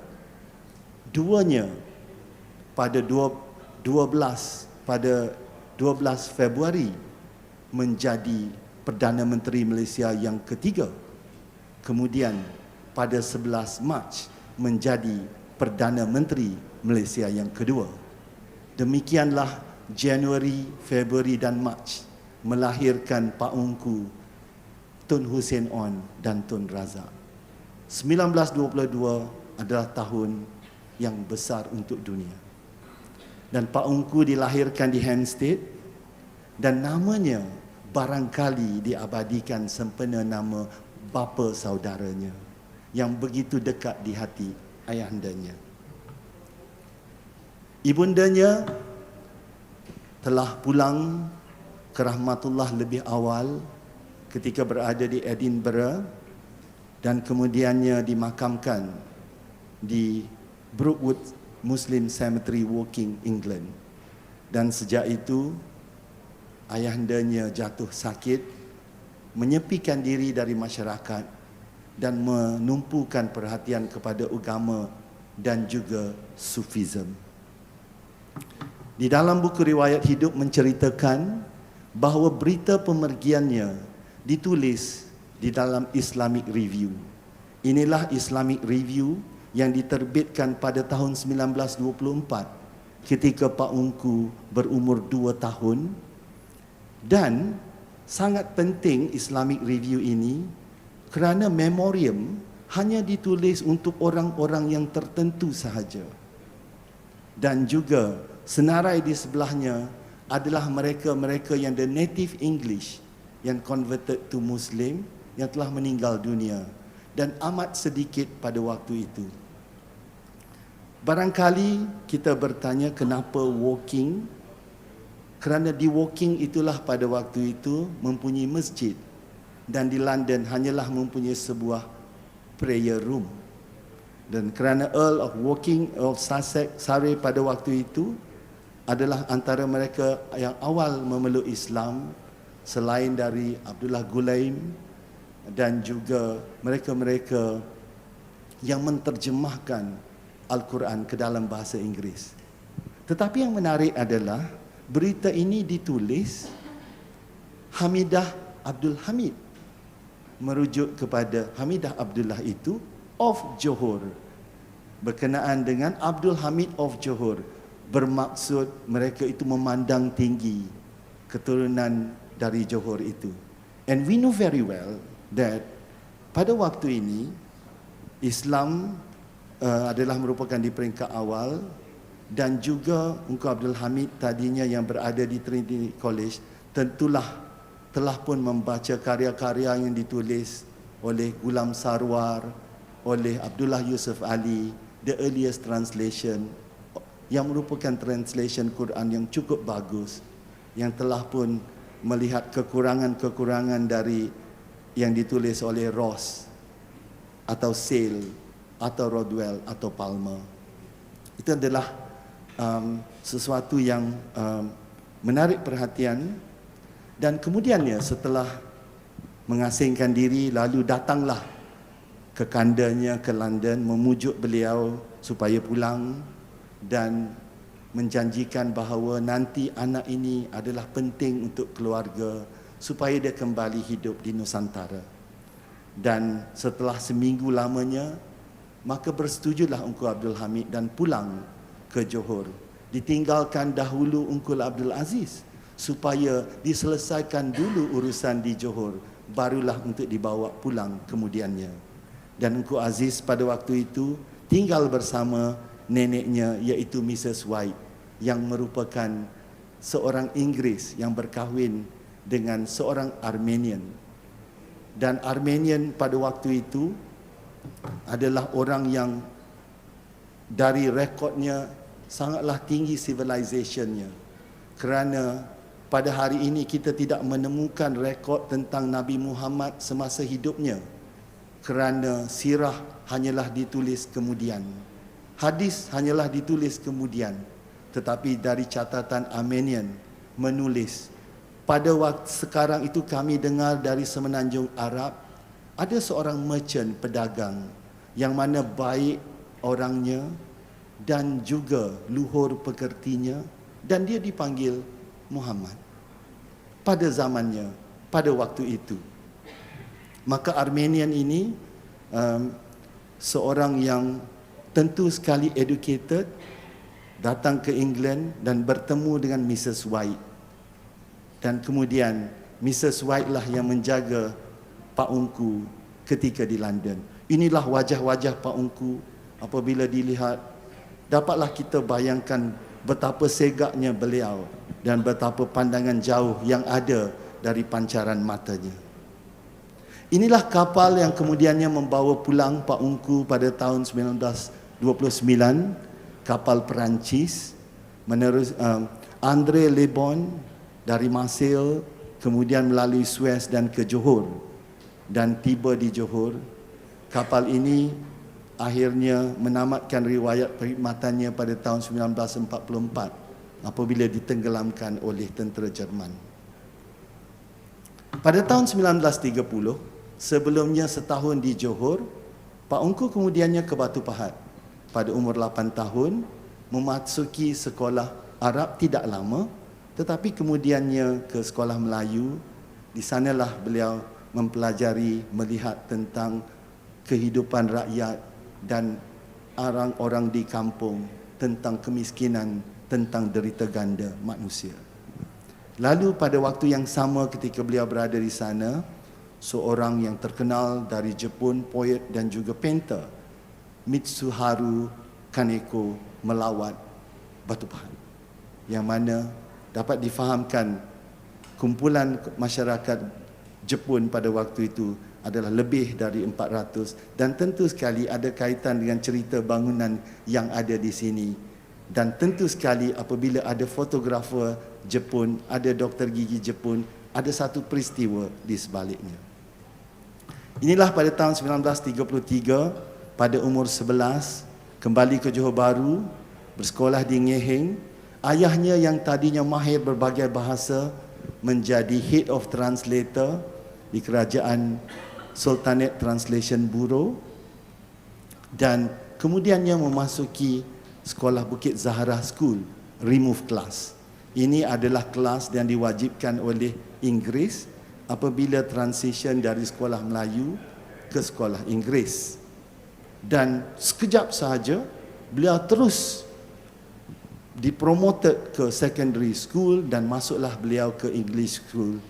Duanya pada 12 Februari menjadi Perdana Menteri Malaysia yang ketiga. Kemudian pada 11 Mac menjadi Perdana Menteri Malaysia yang kedua. Demikianlah Januari, Februari dan Mac melahirkan Pak Ungku, Tun Hussein On dan Tun Razak. 1922 adalah tahun yang besar untuk dunia. Dan Pak Ungku dilahirkan di Hampstead, dan namanya barangkali diabadikan sempena nama bapa saudaranya yang begitu dekat di hati ayahandanya. Ibundanya telah pulang ke rahmatullah lebih awal ketika berada di Edinburgh, dan kemudiannya dimakamkan di Brookwood Muslim Cemetery, Woking, England. Dan sejak itu ayahandanya jatuh sakit, menyepikan diri dari masyarakat dan menumpukan perhatian kepada agama dan juga Sufism. Di dalam buku riwayat hidup menceritakan bahawa berita pemergiannya ditulis di dalam Islamic Review. Inilah Islamic Review yang diterbitkan pada tahun 1924 ketika Pak Ungku berumur 2 tahun. Dan sangat penting Islamic Review ini kerana memoriam hanya ditulis untuk orang-orang yang tertentu sahaja. Dan juga senarai di sebelahnya adalah mereka-mereka yang the native English yang converted to Muslim, yang telah meninggal dunia, dan amat sedikit pada waktu itu. Barangkali kita bertanya kenapa Woking? Kerana di Woking itulah pada waktu itu mempunyai masjid, dan di London hanyalah mempunyai sebuah prayer room. Dan kerana Earl of Woking, Earl Sussex, Surrey pada waktu itu adalah antara mereka yang awal memeluk Islam selain dari Abdullah Gulaim, dan juga mereka-mereka yang menterjemahkan Al-Quran ke dalam bahasa Inggeris. Tetapi yang menarik adalah berita ini ditulis Hamidah Abdul Hamid, merujuk kepada Hamidah Abdullah itu of Johor, berkenaan dengan Abdul Hamid of Johor, bermaksud mereka itu memandang tinggi keturunan dari Johor itu. And we know very well that pada waktu ini Islam adalah merupakan di peringkat awal, dan juga Engku Abdul Hamid tadinya yang berada di Trinity College tentulah telah pun membaca karya-karya yang ditulis oleh Gulam Sarwar, oleh Abdullah Yusuf Ali, the earliest translation, yang merupakan translation Quran yang cukup bagus, yang telah pun melihat kekurangan-kekurangan dari yang ditulis oleh Ross atau Sale atau Rodwell atau Palmer. Itu adalah sesuatu yang menarik perhatian. Dan kemudiannya setelah mengasingkan diri, lalu datanglah ke kandanya ke London, memujuk beliau supaya pulang dan menjanjikan bahawa nanti anak ini adalah penting untuk keluarga supaya dia kembali hidup di Nusantara. Dan setelah seminggu lamanya, maka bersetujulah Engku Abdul Hamid dan pulang ke Johor. Ditinggalkan dahulu Engku Abdul Aziz supaya diselesaikan dulu urusan di Johor, barulah untuk dibawa pulang kemudiannya. Dan Engku Aziz pada waktu itu tinggal bersama neneknya, iaitu Mrs. White, yang merupakan seorang Inggeris yang berkahwin dengan seorang Armenian. Dan Armenian pada waktu itu adalah orang yang dari rekodnya sangatlah tinggi civilizationnya, kerana pada hari ini kita tidak menemukan rekod tentang Nabi Muhammad semasa hidupnya, kerana sirah hanyalah ditulis kemudian, hadis hanyalah ditulis kemudian. Tetapi dari catatan Armenian menulis, pada waktu sekarang itu kami dengar dari semenanjung Arab ada seorang merchant, pedagang, yang mana baik orangnya dan juga luhur pekertinya, dan dia dipanggil Muhammad pada zamannya, pada waktu itu. Maka Armenian ini seorang yang tentu sekali educated, datang ke England dan bertemu dengan Mrs. White. Dan kemudian Mrs. White lah yang menjaga Pak Ungku ketika di London. Inilah wajah-wajah Pak Ungku. Apabila dilihat, dapatlah kita bayangkan betapa segaknya beliau dan betapa pandangan jauh yang ada dari pancaran matanya. Inilah kapal yang kemudiannya membawa pulang Pak Ungku pada tahun 1929, kapal Perancis, André Le Bon dari Marseille, kemudian melalui Suez dan ke Johor, dan tiba di Johor. Kapal ini akhirnya menamatkan riwayat perkhidmatannya pada tahun 1944 apabila ditenggelamkan oleh tentera Jerman. Pada tahun 1930, sebelumnya setahun di Johor, Pak Ungku kemudiannya ke Batu Pahat. Pada umur 8 tahun, memasuki sekolah Arab tidak lama, tetapi kemudiannya ke sekolah Melayu. Di sanalah beliau mempelajari, melihat tentang kehidupan rakyat dan orang-orang di kampung, tentang kemiskinan, tentang derita ganda manusia. Lalu pada waktu yang sama ketika beliau berada di sana, seorang yang terkenal dari Jepun, poet dan juga painter, Mitsuharu Kaneko, melawat Batu Pahat, yang mana dapat difahamkan kumpulan masyarakat Jepun pada waktu itu adalah lebih dari 400, dan tentu sekali ada kaitan dengan cerita bangunan yang ada di sini. Dan tentu sekali apabila ada fotografer Jepun, ada doktor gigi Jepun, ada satu peristiwa di sebaliknya. Inilah pada tahun 1933, pada umur 11, kembali ke Johor Bahru, bersekolah di Ngeheng. Ayahnya yang tadinya mahir berbagai bahasa menjadi Head of Translator di Kerajaan Sultanate Translation Bureau, dan kemudiannya memasuki sekolah Bukit Zahra School, Remove Class. Ini adalah kelas yang diwajibkan oleh Inggeris apabila transition dari sekolah Melayu ke sekolah Inggeris. Dan sekejap sahaja beliau terus dipromoted ke secondary school dan masuklah beliau ke English school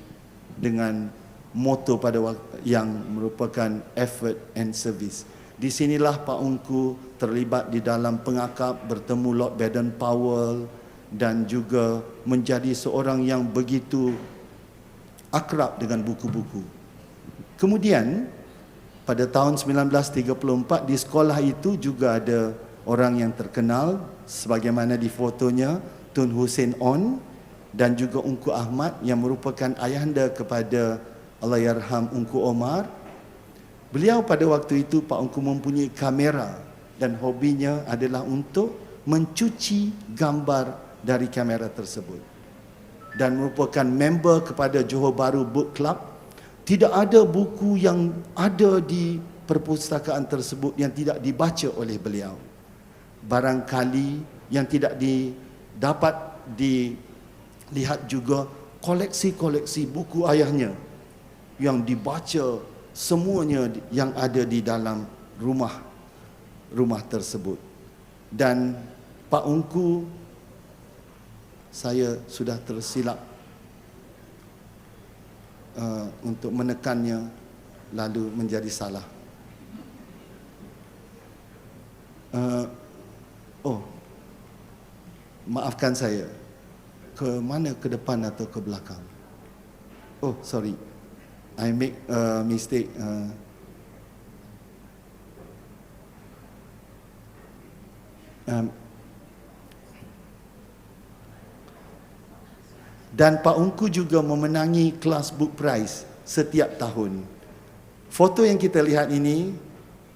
dengan moto pada waktu yang merupakan effort and service. Di sinilah Pak Ungku terlibat di dalam pengakap, bertemu Lord Baden-Powell dan juga menjadi seorang yang begitu akrab dengan buku-buku. Kemudian pada tahun 1934 di sekolah itu juga ada orang yang terkenal sebagaimana di fotonya, Tun Hussein On dan juga Ungku Ahmad yang merupakan ayahanda kepada Allahyarham Ungku Omar. Beliau pada waktu itu Pak Ungku mempunyai kamera dan hobinya adalah untuk mencuci gambar dari kamera tersebut. Dan merupakan member kepada Johor Bahru Book Club. Tidak ada buku yang ada di perpustakaan tersebut yang tidak dibaca oleh beliau. Barangkali yang tidak dapat dilihat juga koleksi-koleksi buku ayahnya yang dibaca semuanya yang ada di dalam rumah tersebut. Dan Pak Ungku, saya sudah tersilap untuk menekannya lalu menjadi salah. Maafkan saya. Ke mana, ke depan atau ke belakang? Oh, sorry. I make a mistake. Dan Pak Ungku juga memenangi kelas book prize setiap tahun. Foto yang kita lihat ini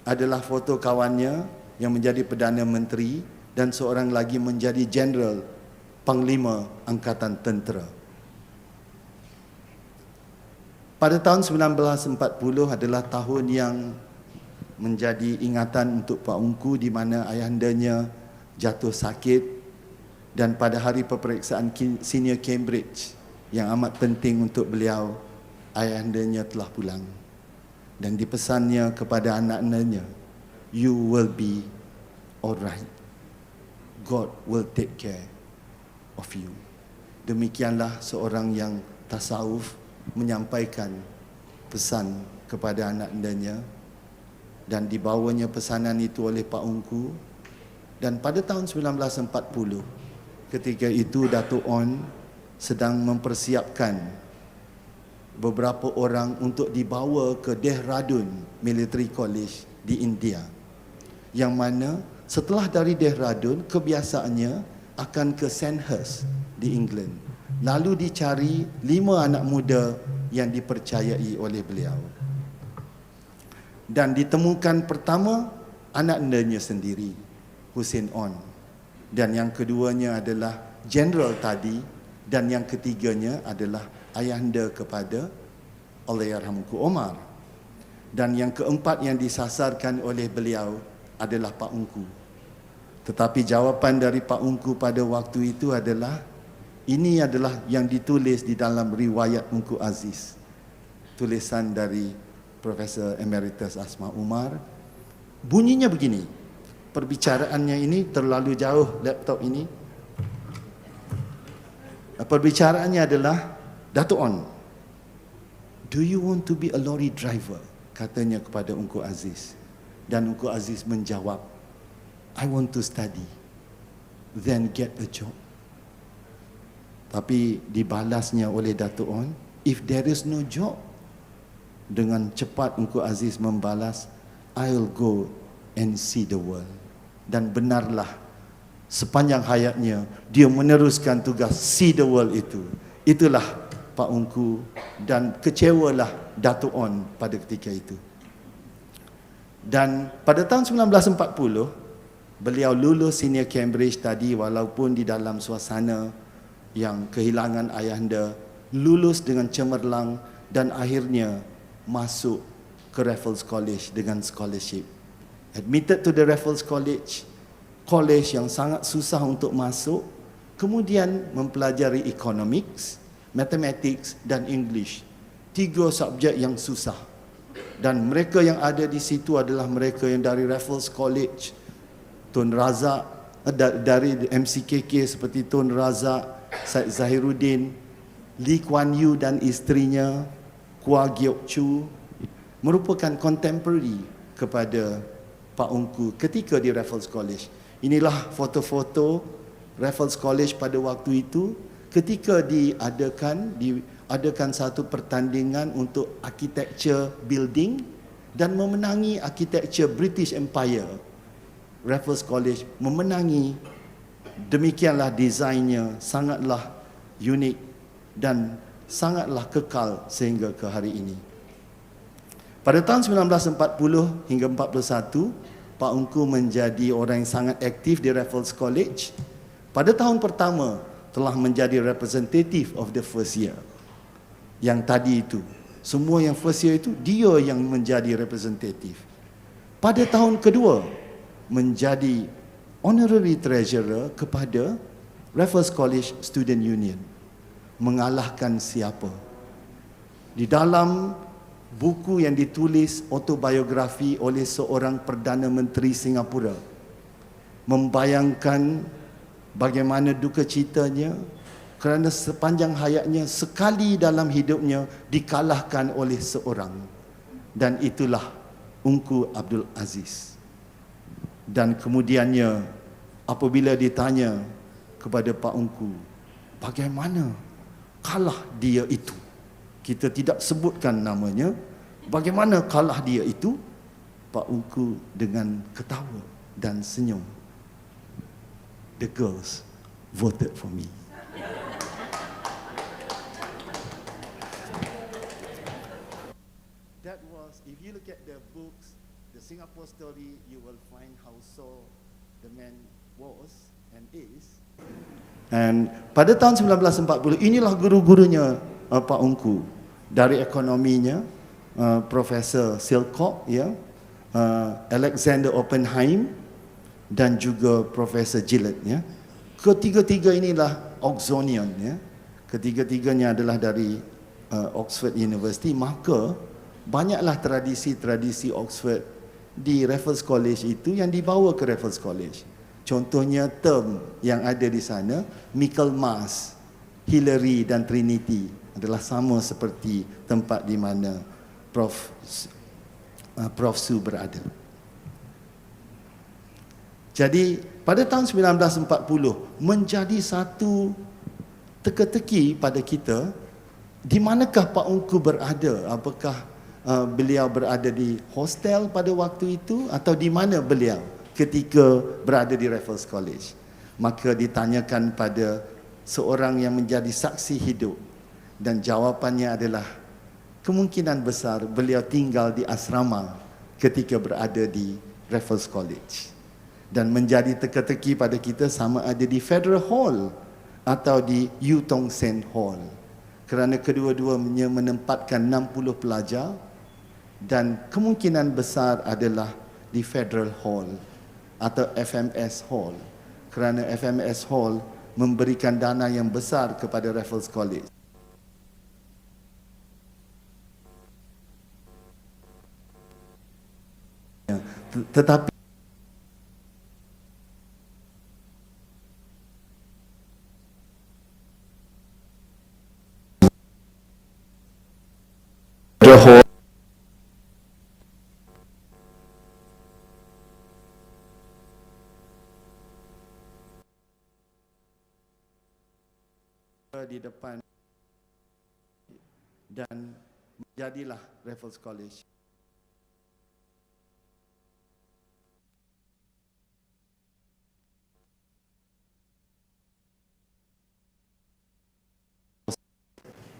adalah foto kawannya yang menjadi Perdana Menteri dan seorang lagi menjadi Jeneral Panglima Angkatan Tentera. Pada tahun 1940 adalah tahun yang menjadi ingatan untuk Pak Ungku di mana ayahandanya jatuh sakit dan pada hari peperiksaan senior Cambridge yang amat penting untuk beliau, ayahandanya telah pulang. Dan dipesannya kepada anak-anaknya, you will be alright. God will take care of you. Demikianlah seorang yang tasawuf menyampaikan pesan kepada anak-anaknya dan dibawanya pesanan itu oleh Pak Ungku. Dan pada tahun 1940 ketika itu Dato' On sedang mempersiapkan beberapa orang untuk dibawa ke Dehradun Military College di India, yang mana setelah dari Dehradun kebiasaannya akan ke Sandhurst di England. Lalu dicari 5 anak muda yang dipercayai oleh beliau. Dan ditemukan pertama anak-anaknya sendiri, Hussein On. Dan yang keduanya adalah Jeneral tadi. Dan yang ketiganya adalah ayahanda kepada Allahyarham Ungku Omar. Dan yang keempat yang disasarkan oleh beliau adalah Pak Ungku. Tetapi jawapan dari Pak Ungku pada waktu itu adalah, ini adalah yang ditulis di dalam riwayat Ungku Aziz. Tulisan dari Profesor Emeritus Asma Umar. Bunyinya begini. Perbicaraannya ini terlalu jauh laptop ini. Perbicaraannya adalah, Dato' On, do you want to be a lorry driver? Katanya kepada Ungku Aziz. Dan Ungku Aziz menjawab, I want to study, then get a job. Tapi dibalasnya oleh Dato' On, if there is no job, dengan cepat Ungku Aziz membalas, I'll go and see the world. Dan benarlah, sepanjang hayatnya dia meneruskan tugas see the world itu. Itulah Pak Ungku, dan kecewalah Dato' On pada ketika itu. Dan pada tahun 1940 beliau lulus senior Cambridge tadi, walaupun di dalam suasana yang kehilangan ayahanda, lulus dengan cemerlang dan akhirnya masuk ke Raffles College dengan scholarship. Admitted to the Raffles College, college yang sangat susah untuk masuk, kemudian mempelajari economics, mathematics dan English. 3 subjek yang susah. Dan mereka yang ada di situ adalah mereka yang dari Raffles College, Tun Razak, dari MCKK seperti Tun Razak, Syed Zahiruddin, Lee Kuan Yew dan isterinya, Kwa Giok Chu, merupakan contemporary kepada Pak Ungku ketika di Raffles College. Inilah foto-foto Raffles College pada waktu itu ketika diadakan satu pertandingan untuk architecture building dan memenangi architecture British Empire. Raffles College memenangi. Demikianlah desainnya sangatlah unik dan sangatlah kekal sehingga ke hari ini. Pada tahun 1940 hingga 41, Pak Ungku menjadi orang yang sangat aktif di Raffles College. Pada tahun pertama telah menjadi representative of the first year. Yang tadi itu, semua yang first year itu dia yang menjadi representative. Pada tahun kedua menjadi honorary treasurer kepada Raffles College Student Union. Mengalahkan siapa? Di dalam buku yang ditulis autobiografi oleh seorang Perdana Menteri Singapura, membayangkan bagaimana duka citanya kerana sepanjang hayatnya sekali dalam hidupnya dikalahkan oleh seorang, dan itulah Ungku Abdul Aziz. Dan kemudiannya apabila ditanya kepada Pak Ungku, bagaimana kalah dia itu? Kita tidak sebutkan namanya. Bagaimana kalah dia itu? Pak Ungku dengan ketawa dan senyum. The girls voted for me. That was, if you look at the books, the Singapore story, you will find how so the man was and is. And pada tahun 1940, inilah guru-gurunya Pak Ungku. Dari ekonominya, Profesor Silcock, ya, Alexander Oppenheim dan juga Profesor Gillett, ya. Ketiga-tiga inilah Oxonian, ya. Ketiga-tiganya adalah dari Oxford University. Maka banyaklah tradisi-tradisi Oxford di Raffles College itu yang dibawa ke Raffles College. Contohnya term yang ada di sana, Michaelmas, Hillary dan Trinity adalah sama seperti tempat di mana Prof Su berada. Jadi pada tahun 1940 menjadi satu teka-teki pada kita, di manakah Pak Ungku berada? Apakah beliau berada di hostel pada waktu itu atau di mana beliau ketika berada di Raffles College? Maka ditanyakan pada seorang yang menjadi saksi hidup, dan jawapannya adalah kemungkinan besar beliau tinggal di asrama ketika berada di Raffles College. Dan menjadi teka-teki pada kita sama ada di Federal Hall atau di Eu Tong Sen Hall, kerana kedua-duanya menempatkan 60 pelajar, dan kemungkinan besar adalah di Federal Hall atau FMS Hall, kerana FMS Hall memberikan dana yang besar kepada Raffles College. Tetapi di depan dan menjadilah Raffles College.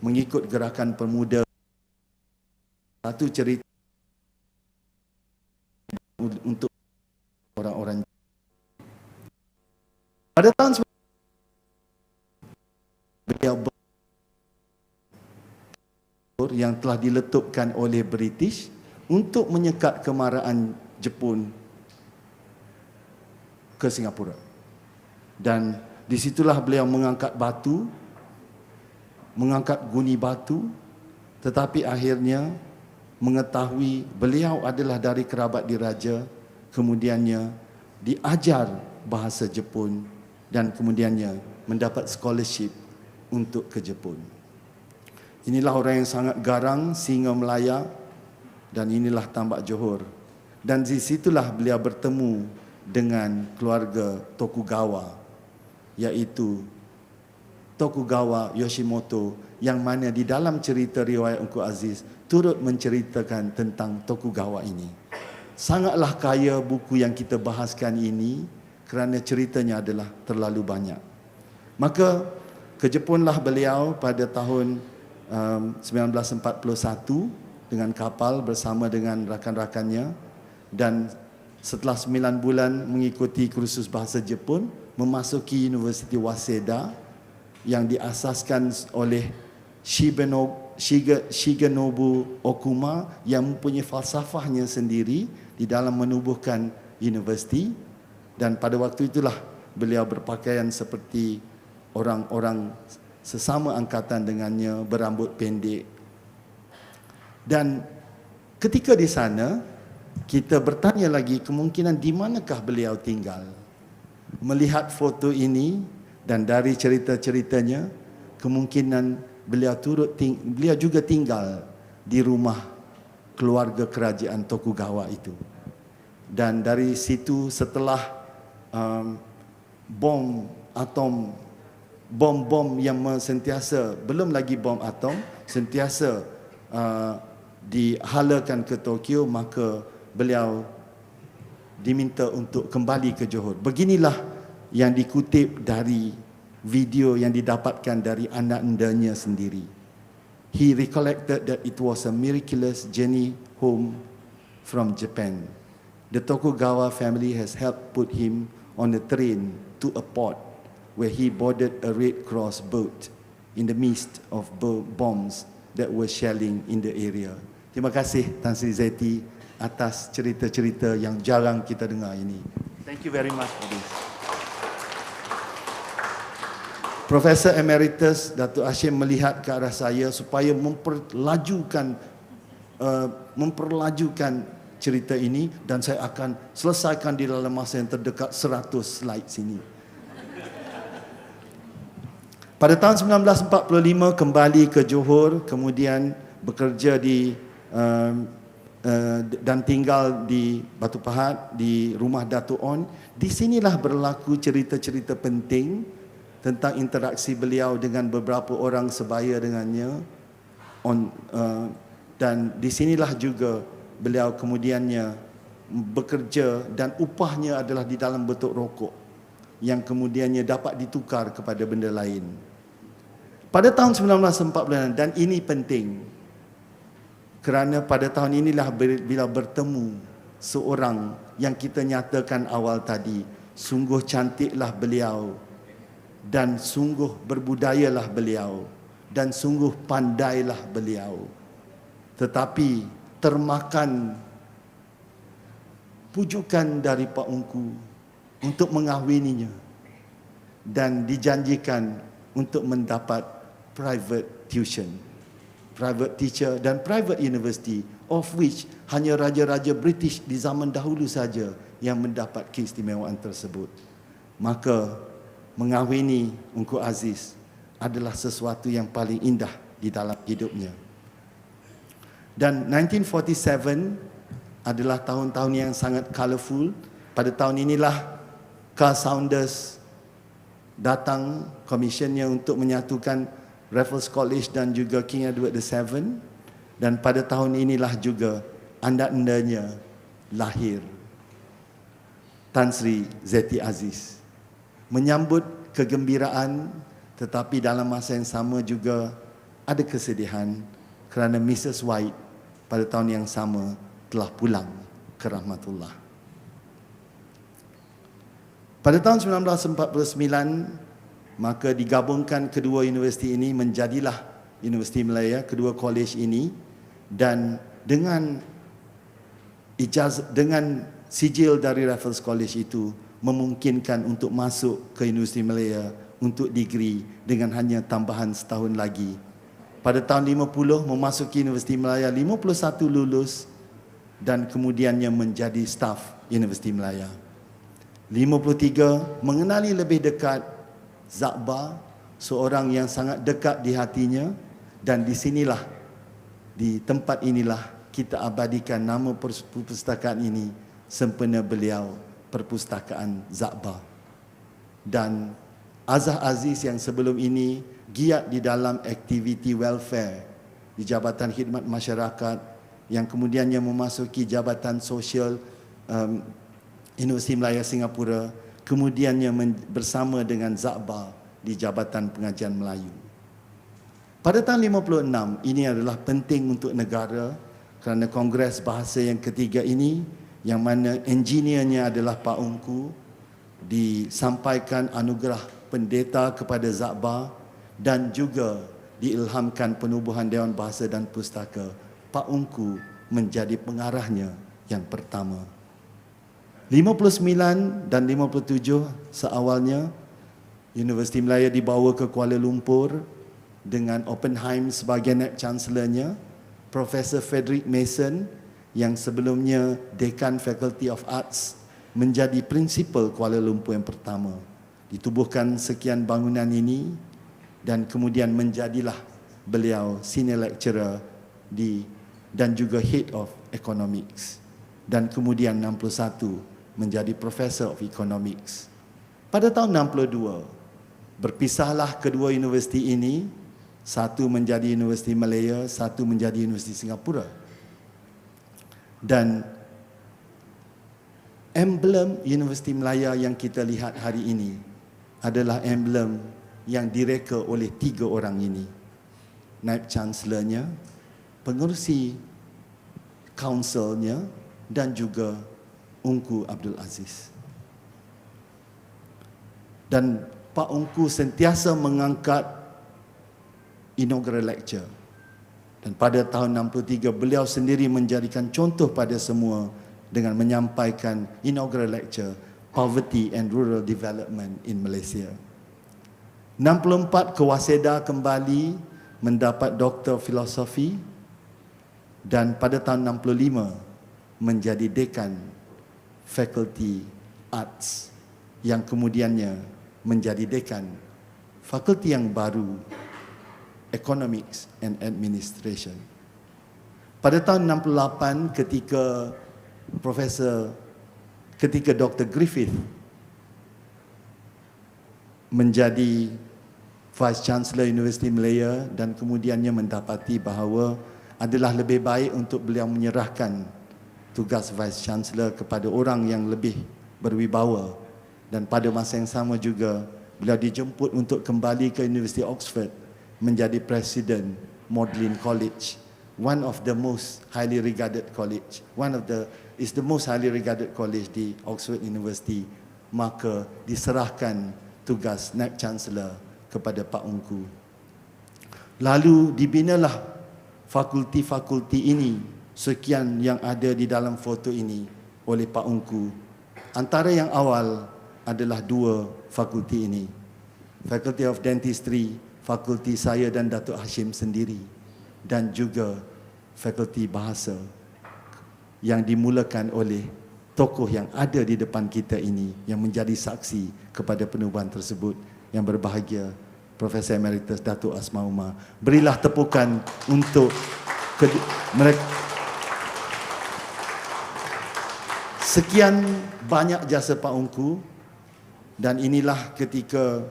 Mengikut gerakan pemuda, satu cerita untuk orang-orang. Pada tahun beliau yang telah diletupkan oleh British untuk menyekat kemarahan Jepun ke Singapura. Dan disitulah beliau mengangkat batu, mengangkat guni batu, tetapi akhirnya mengetahui beliau adalah dari kerabat diraja, kemudiannya diajar bahasa Jepun dan kemudiannya mendapat scholarship untuk ke Jepun. Inilah orang yang sangat garang, singa Melaya, dan inilah Tambak Johor. Dan di situlah beliau bertemu dengan keluarga Tokugawa, iaitu Tokugawa Yoshimoto, yang mana di dalam cerita riwayat Engku Aziz turut menceritakan tentang Tokugawa ini. Sangatlah kaya buku yang kita bahaskan ini kerana ceritanya adalah terlalu banyak. Maka ke Jepunlah beliau pada tahun 1941 dengan kapal bersama dengan rakan-rakannya, dan setelah 9 bulan mengikuti kursus bahasa Jepun, memasuki Universiti Waseda yang diasaskan oleh Shigenobu Okuma, yang mempunyai falsafahnya sendiri di dalam menubuhkan universiti. Dan pada waktu itulah beliau berpakaian seperti orang-orang sesama angkatan dengannya, berambut pendek. Dan ketika di sana, kita bertanya lagi kemungkinan di manakah beliau tinggal. Melihat foto ini dan dari cerita-ceritanya, kemungkinan beliau juga tinggal di rumah keluarga kerajaan Tokugawa itu. Dan dari situ setelah bom yang sentiasa, belum lagi bom atom, sentiasa dihalakan ke Tokyo, maka beliau diminta untuk kembali ke Johor. Beginilah yang dikutip dari video yang didapatkan dari anak andanya sendiri. He recollected that it was a miraculous journey home from Japan. The Tokugawa family has helped put him on a train to a port where he boarded a Red Cross boat in the midst of bombs that were shelling in the area. Terima kasih Tan Sri Zeti atas cerita-cerita yang jarang kita dengar ini. Thank you very much for this. Profesor Emeritus Datuk Hashim melihat ke arah saya supaya memperlajukan cerita ini, dan saya akan selesaikan di dalam masa yang terdekat 100 slide sini. Pada tahun 1945 kembali ke Johor, kemudian bekerja dan tinggal di Batu Pahat di rumah Datuk On. Di sinilah berlaku cerita-cerita penting tentang interaksi beliau dengan beberapa orang sebaya dengannya. Dan di sinilah juga beliau kemudiannya bekerja, dan upahnya adalah di dalam bentuk rokok yang kemudiannya dapat ditukar kepada benda lain. Pada tahun 1946, dan ini penting kerana pada tahun inilah bila bertemu seorang yang kita nyatakan awal tadi, sungguh cantiklah beliau, dan sungguh berbudayalah beliau, dan sungguh pandailah beliau, tetapi termakan pujukan dari Pak Ungku untuk mengahwininya, dan dijanjikan untuk mendapat private tuition, private teacher dan private university, of which hanya raja-raja British di zaman dahulu saja yang mendapat keistimewaan tersebut. Maka mengahwini Ungku Aziz adalah sesuatu yang paling indah di dalam hidupnya. Dan 1947 adalah tahun-tahun yang sangat colourful. Pada tahun inilah Carl Saunders datang, komisionnya untuk menyatukan Raffles College dan juga King Edward VII. Dan pada tahun inilah juga anak-anaknya lahir, Tan Sri Zeti Aziz. Menyambut kegembiraan, tetapi dalam masa yang sama juga ada kesedihan kerana Mrs. White pada tahun yang sama telah pulang ke rahmatullah. Pada tahun 1949, maka digabungkan kedua universiti ini menjadilah Universiti Malaya, kedua kolej ini, dan dengan sijil dari Raffles College itu memungkinkan untuk masuk ke Universiti Malaya untuk degree dengan hanya tambahan setahun lagi. Pada tahun 50 memasuki Universiti Malaya, 51 lulus, dan kemudiannya menjadi staf Universiti Malaya. 53 mengenali lebih dekat Zakbar, seorang yang sangat dekat di hatinya, dan di sinilah, di tempat inilah kita abadikan nama perpustakaan ini sempena beliau Perpustakaan Zakbar. Dan Azhar Aziz yang sebelum ini giat di dalam aktiviti welfare di Jabatan Khidmat Masyarakat, yang kemudiannya memasuki Jabatan Sosial Universiti Melayu Singapura, kemudiannya bersama dengan Zakbar di Jabatan Pengajian Melayu. Pada tahun 56, ini adalah penting untuk negara kerana Kongres Bahasa yang ketiga ini, yang mana engineernya adalah Pak Ungku, disampaikan anugerah pendeta kepada Zakbar dan juga diilhamkan penubuhan Dewan Bahasa dan Pustaka. Pak Ungku menjadi pengarahnya yang pertama. 59 dan 57 seawalnya, Universiti Malaya dibawa ke Kuala Lumpur dengan Oppenheim sebagai Naib Chancellornya, Profesor Frederick Mason yang sebelumnya Dekan Faculty of Arts menjadi Prinsipal Kuala Lumpur yang pertama. Ditubuhkan sekian bangunan ini dan kemudian menjadilah beliau Senior Lecturer dan juga Head of Economics, dan kemudian 61 menjadi Professor of Economics. Pada tahun 62, berpisahlah kedua universiti ini, satu menjadi Universiti Malaya, satu menjadi Universiti Singapura. Dan emblem Universiti Malaya yang kita lihat hari ini adalah emblem yang direka oleh 3 orang ini. Naib Chancellornya, pengerusi kaunselnya dan juga Ungku Abdul Aziz. Dan Pak Ungku sentiasa mengangkat inaugural lecture. Dan pada tahun 63 beliau sendiri menjadikan contoh pada semua dengan menyampaikan inaugural lecture Poverty and Rural Development in Malaysia. 64 ke Waseda kembali mendapat Doktor Filosofi, dan pada tahun 65 menjadi Dekan Fakulti Arts yang kemudiannya menjadi Dekan Fakulti yang baru Economics and Administration. Pada tahun 68 ketika Dr. Griffith menjadi Vice Chancellor Universiti Malaya dan kemudiannya mendapati bahawa adalah lebih baik untuk beliau menyerahkan tugas Vice Chancellor kepada orang yang lebih berwibawa, dan pada masa yang sama juga beliau dijemput untuk kembali ke Universiti Oxford menjadi Presiden Magdalen College, one of the most highly regarded college, is the most highly regarded college di Oxford University. Maka diserahkan tugas Naib Chancellor kepada Pak Ungku. Lalu dibinalah fakulti-fakulti ini, sekian yang ada di dalam foto ini, oleh Pak Ungku. Antara yang awal adalah 2 fakulti ini, Faculty of Dentistry, fakulti saya dan Datuk Hashim sendiri, dan juga Fakulti Bahasa yang dimulakan oleh tokoh yang ada di depan kita ini, yang menjadi saksi kepada penubuhan tersebut. Yang berbahagia Profesor Emeritus Datuk Asma Umar. Berilah tepukan untuk mereka. Sekian banyak jasa Pak Ungku, dan inilah ketika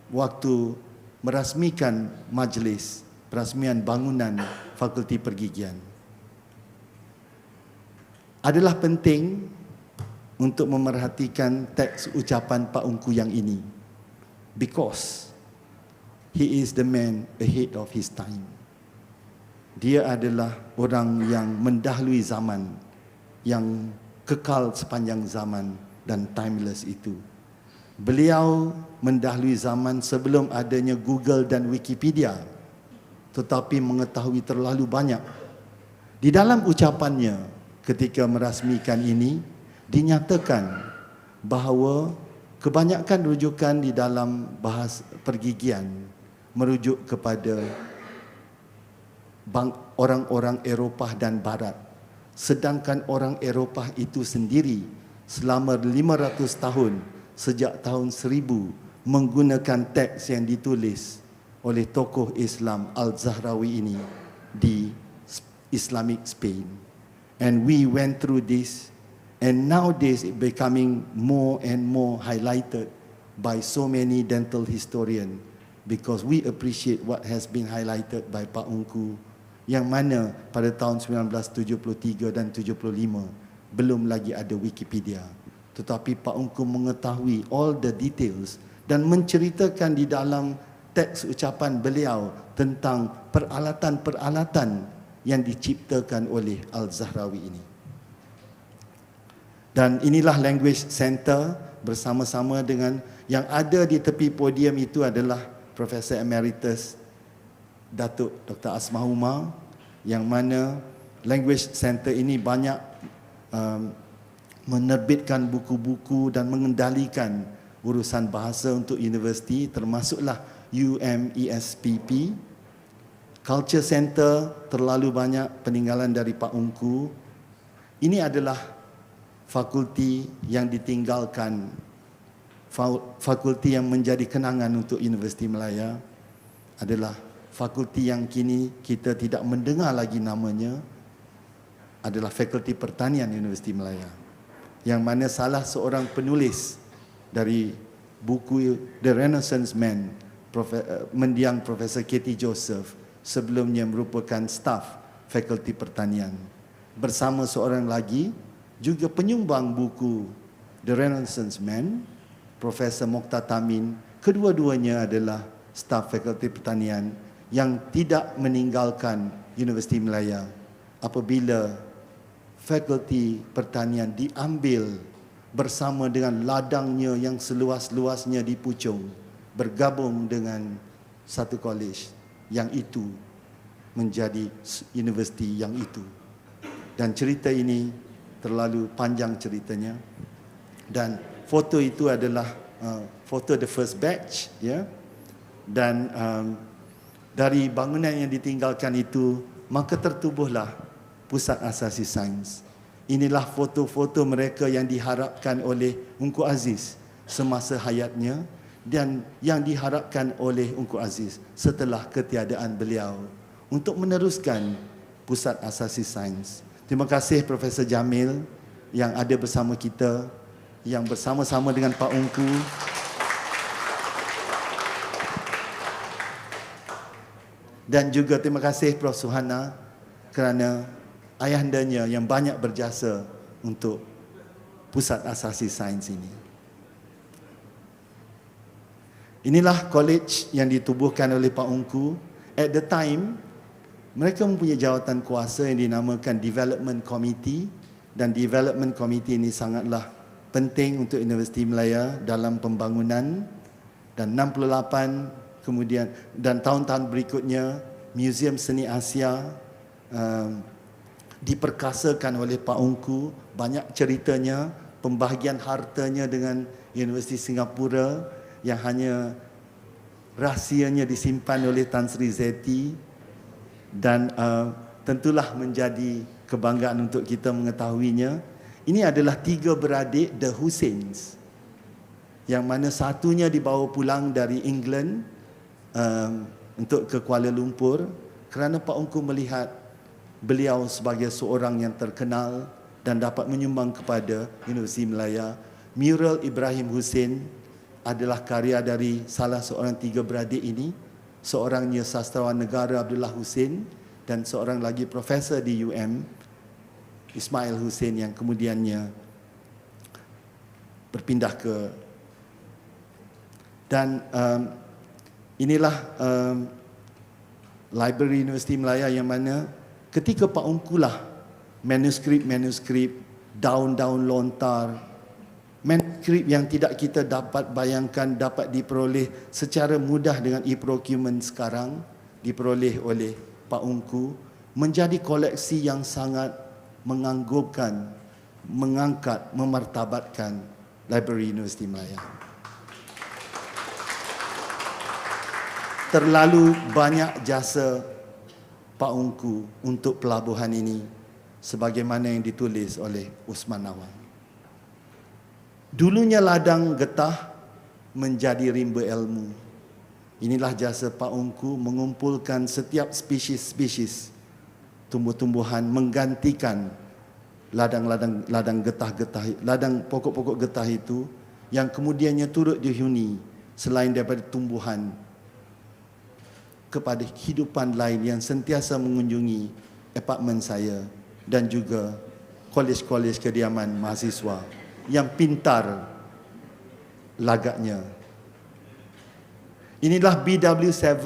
waktu merasmikan majlis perasmian bangunan Fakulti Pergigian. Adalah penting untuk memerhatikan teks ucapan Pak Ungku yang ini, because he is the man ahead of his time. Dia adalah orang yang mendahului zaman, yang kekal sepanjang zaman dan timeless itu. Beliau mendahului zaman sebelum adanya Google dan Wikipedia, tetapi mengetahui terlalu banyak. Di dalam ucapannya ketika merasmikan ini, dinyatakan bahawa kebanyakan rujukan di dalam bahasa pergigian merujuk kepada orang-orang Eropah dan Barat, sedangkan orang Eropah itu sendiri selama 500 tahun, sejak tahun 1000, menggunakan teks yang ditulis oleh tokoh Islam Al-Zahrawi ini Islamic Spain. And we went through this, and nowadays it becoming more and more highlighted by so many dental historians, because we appreciate what has been highlighted by Pak Ungku, yang mana pada tahun 1973 dan 75 belum lagi ada Wikipedia. Tetapi Pak Ungku mengetahui all the details dan menceritakan di dalam teks ucapan beliau tentang peralatan-peralatan yang diciptakan oleh Al-Zahrawi ini. Dan inilah Language Center bersama-sama dengan yang ada di tepi podium itu adalah Profesor Emeritus Datuk Dr. Asmah Umar, yang mana Language Center ini banyak menerbitkan buku-buku dan mengendalikan urusan bahasa untuk universiti, termasuklah UMESPP. Culture Center, terlalu banyak peninggalan dari Pak Ungku. Ini adalah fakulti yang ditinggalkan, fakulti yang menjadi kenangan untuk Universiti Malaya, adalah fakulti yang kini kita tidak mendengar lagi namanya, adalah Fakulti Pertanian Universiti Malaya, yang mana salah seorang penulis dari buku The Renaissance Man, mendiang Profesor Katie Joseph, sebelumnya merupakan staf Fakulti Pertanian, bersama seorang lagi juga penyumbang buku The Renaissance Man, Profesor Mokhtar Tamin. Kedua-duanya adalah staf Fakulti Pertanian yang tidak meninggalkan Universiti Malaya apabila Fakulti Pertanian diambil bersama dengan ladangnya yang seluas-luasnya di Puchong, bergabung dengan satu college yang itu menjadi universiti yang itu. Dan cerita ini terlalu panjang ceritanya, dan foto itu adalah foto the first batch, ya. Dan dari bangunan yang ditinggalkan itu maka tertubuhlah Pusat Asasi Sains. Inilah foto-foto mereka yang diharapkan oleh Ungku Aziz semasa hayatnya dan yang diharapkan oleh Ungku Aziz setelah ketiadaan beliau untuk meneruskan Pusat Asasi Sains. Terima kasih Profesor Jamil yang ada bersama kita, yang bersama-sama dengan Pak Ungku. Dan juga terima kasih Prof. Suhana kerana ayahandanya yang banyak berjasa untuk Pusat Asasi Sains ini. Inilah college yang ditubuhkan oleh Pak Ungku. At the time, mereka mempunyai jawatan kuasa yang dinamakan Development Committee, dan Development Committee ini sangatlah penting untuk Universiti Malaya dalam pembangunan. Dan 68 kemudian dan tahun-tahun berikutnya Museum Seni Asia diperkasakan oleh Pak Ungku. Banyak ceritanya, pembahagian hartanya dengan Universiti Singapura yang hanya rahsianya disimpan oleh Tan Sri Zeti, dan tentulah menjadi kebanggaan untuk kita mengetahuinya. Ini adalah 3 beradik The Husseins, yang mana satunya dibawa pulang dari England untuk ke Kuala Lumpur kerana Pak Ungku melihat beliau sebagai seorang yang terkenal dan dapat menyumbang kepada Universiti Malaya. Mural Ibrahim Hussein adalah karya dari salah seorang 3 beradik ini. Seorangnya sastrawan negara Abdullah Hussein dan seorang lagi profesor di UM, Ismail Hussein, yang kemudiannya berpindah ke, dan inilah Library Universiti Malaya, yang mana ketika Pak Ungku lah manuskrip, daun-daun lontar, manuskrip yang tidak kita dapat bayangkan dapat diperoleh secara mudah dengan e-procurement sekarang, diperoleh oleh Pak Ungku, menjadi koleksi yang sangat menganggukkan, mengangkat, memartabatkan Library Universiti Malaya. Terlalu banyak jasa Pak Ungku untuk pelabuhan ini, sebagaimana yang ditulis oleh Usman Nawang. Dulunya ladang getah menjadi rimba ilmu. Inilah jasa Pak Ungku mengumpulkan setiap spesies-spesies tumbuh-tumbuhan menggantikan ladang getah-getah, ladang pokok-pokok getah itu yang kemudiannya turut dihuni selain daripada tumbuhan kepada kehidupan lain yang sentiasa mengunjungi apartmen saya dan juga kolej-kolej kediaman mahasiswa yang pintar lagaknya. Inilah BW7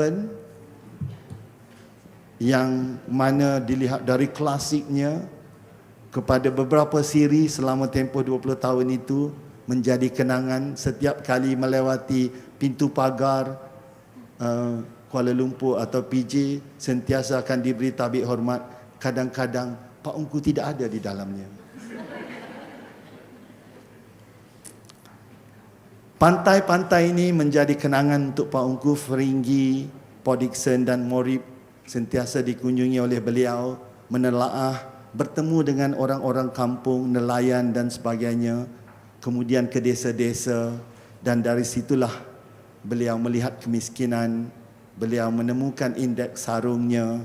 yang mana dilihat dari klasiknya kepada beberapa siri selama tempoh 20 tahun itu menjadi kenangan setiap kali melewati pintu pagar Kuala Lumpur atau PJ, sentiasa akan diberi tabik hormat. Kadang-kadang Pak Ungku tidak ada di dalamnya. Pantai-pantai ini menjadi kenangan untuk Pak Ungku. Feringgi, Port Dickson dan Morib sentiasa dikunjungi oleh beliau, menelaah, bertemu dengan orang-orang kampung, nelayan dan sebagainya, kemudian ke desa-desa, dan dari situlah beliau melihat kemiskinan, beliau menemukan indeks sarungnya,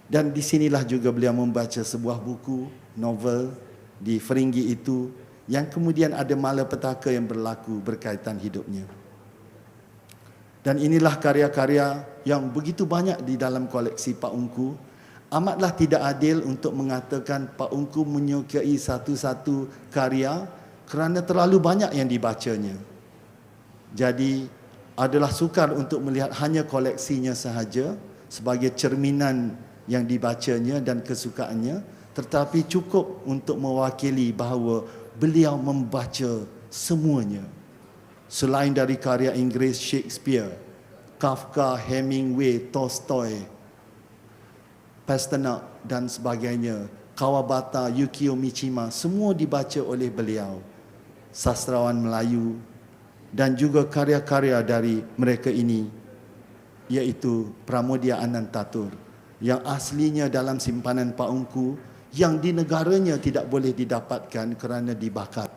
dan di sinilah juga beliau membaca sebuah buku novel di Feringgi itu yang kemudian ada malapetaka yang berlaku berkaitan hidupnya. Dan inilah karya-karya yang begitu banyak di dalam koleksi Pak Ungku. Amatlah tidak adil untuk mengatakan Pak Ungku menyukai satu-satu karya kerana terlalu banyak yang dibacanya. Jadi adalah sukar untuk melihat hanya koleksinya sahaja sebagai cerminan yang dibacanya dan kesukaannya, tetapi cukup untuk mewakili bahawa beliau membaca semuanya. Selain dari karya Inggeris Shakespeare, Kafka, Hemingway, Tolstoy, Pasternak dan sebagainya, Kawabata, Yukio Mishima, semua dibaca oleh beliau. Sastrawan Melayu dan juga karya-karya dari mereka ini, iaitu Pramodia Anantatur, yang aslinya dalam simpanan Pak Ungku, yang di negaranya tidak boleh didapatkan kerana dibakar.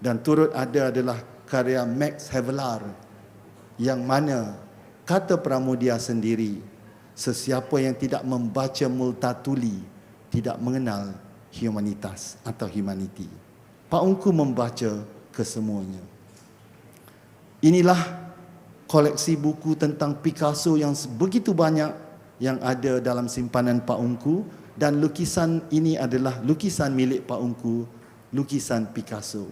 Dan turut ada adalah karya Max Havelaar, yang mana kata Pramodia sendiri, sesiapa yang tidak membaca Multatuli tidak mengenal humanitas atau humanity. Pak Ungku membaca kesemuanya. Inilah koleksi buku tentang Picasso yang begitu banyak yang ada dalam simpanan Pak Ungku, dan lukisan ini adalah lukisan milik Pak Ungku, lukisan Picasso.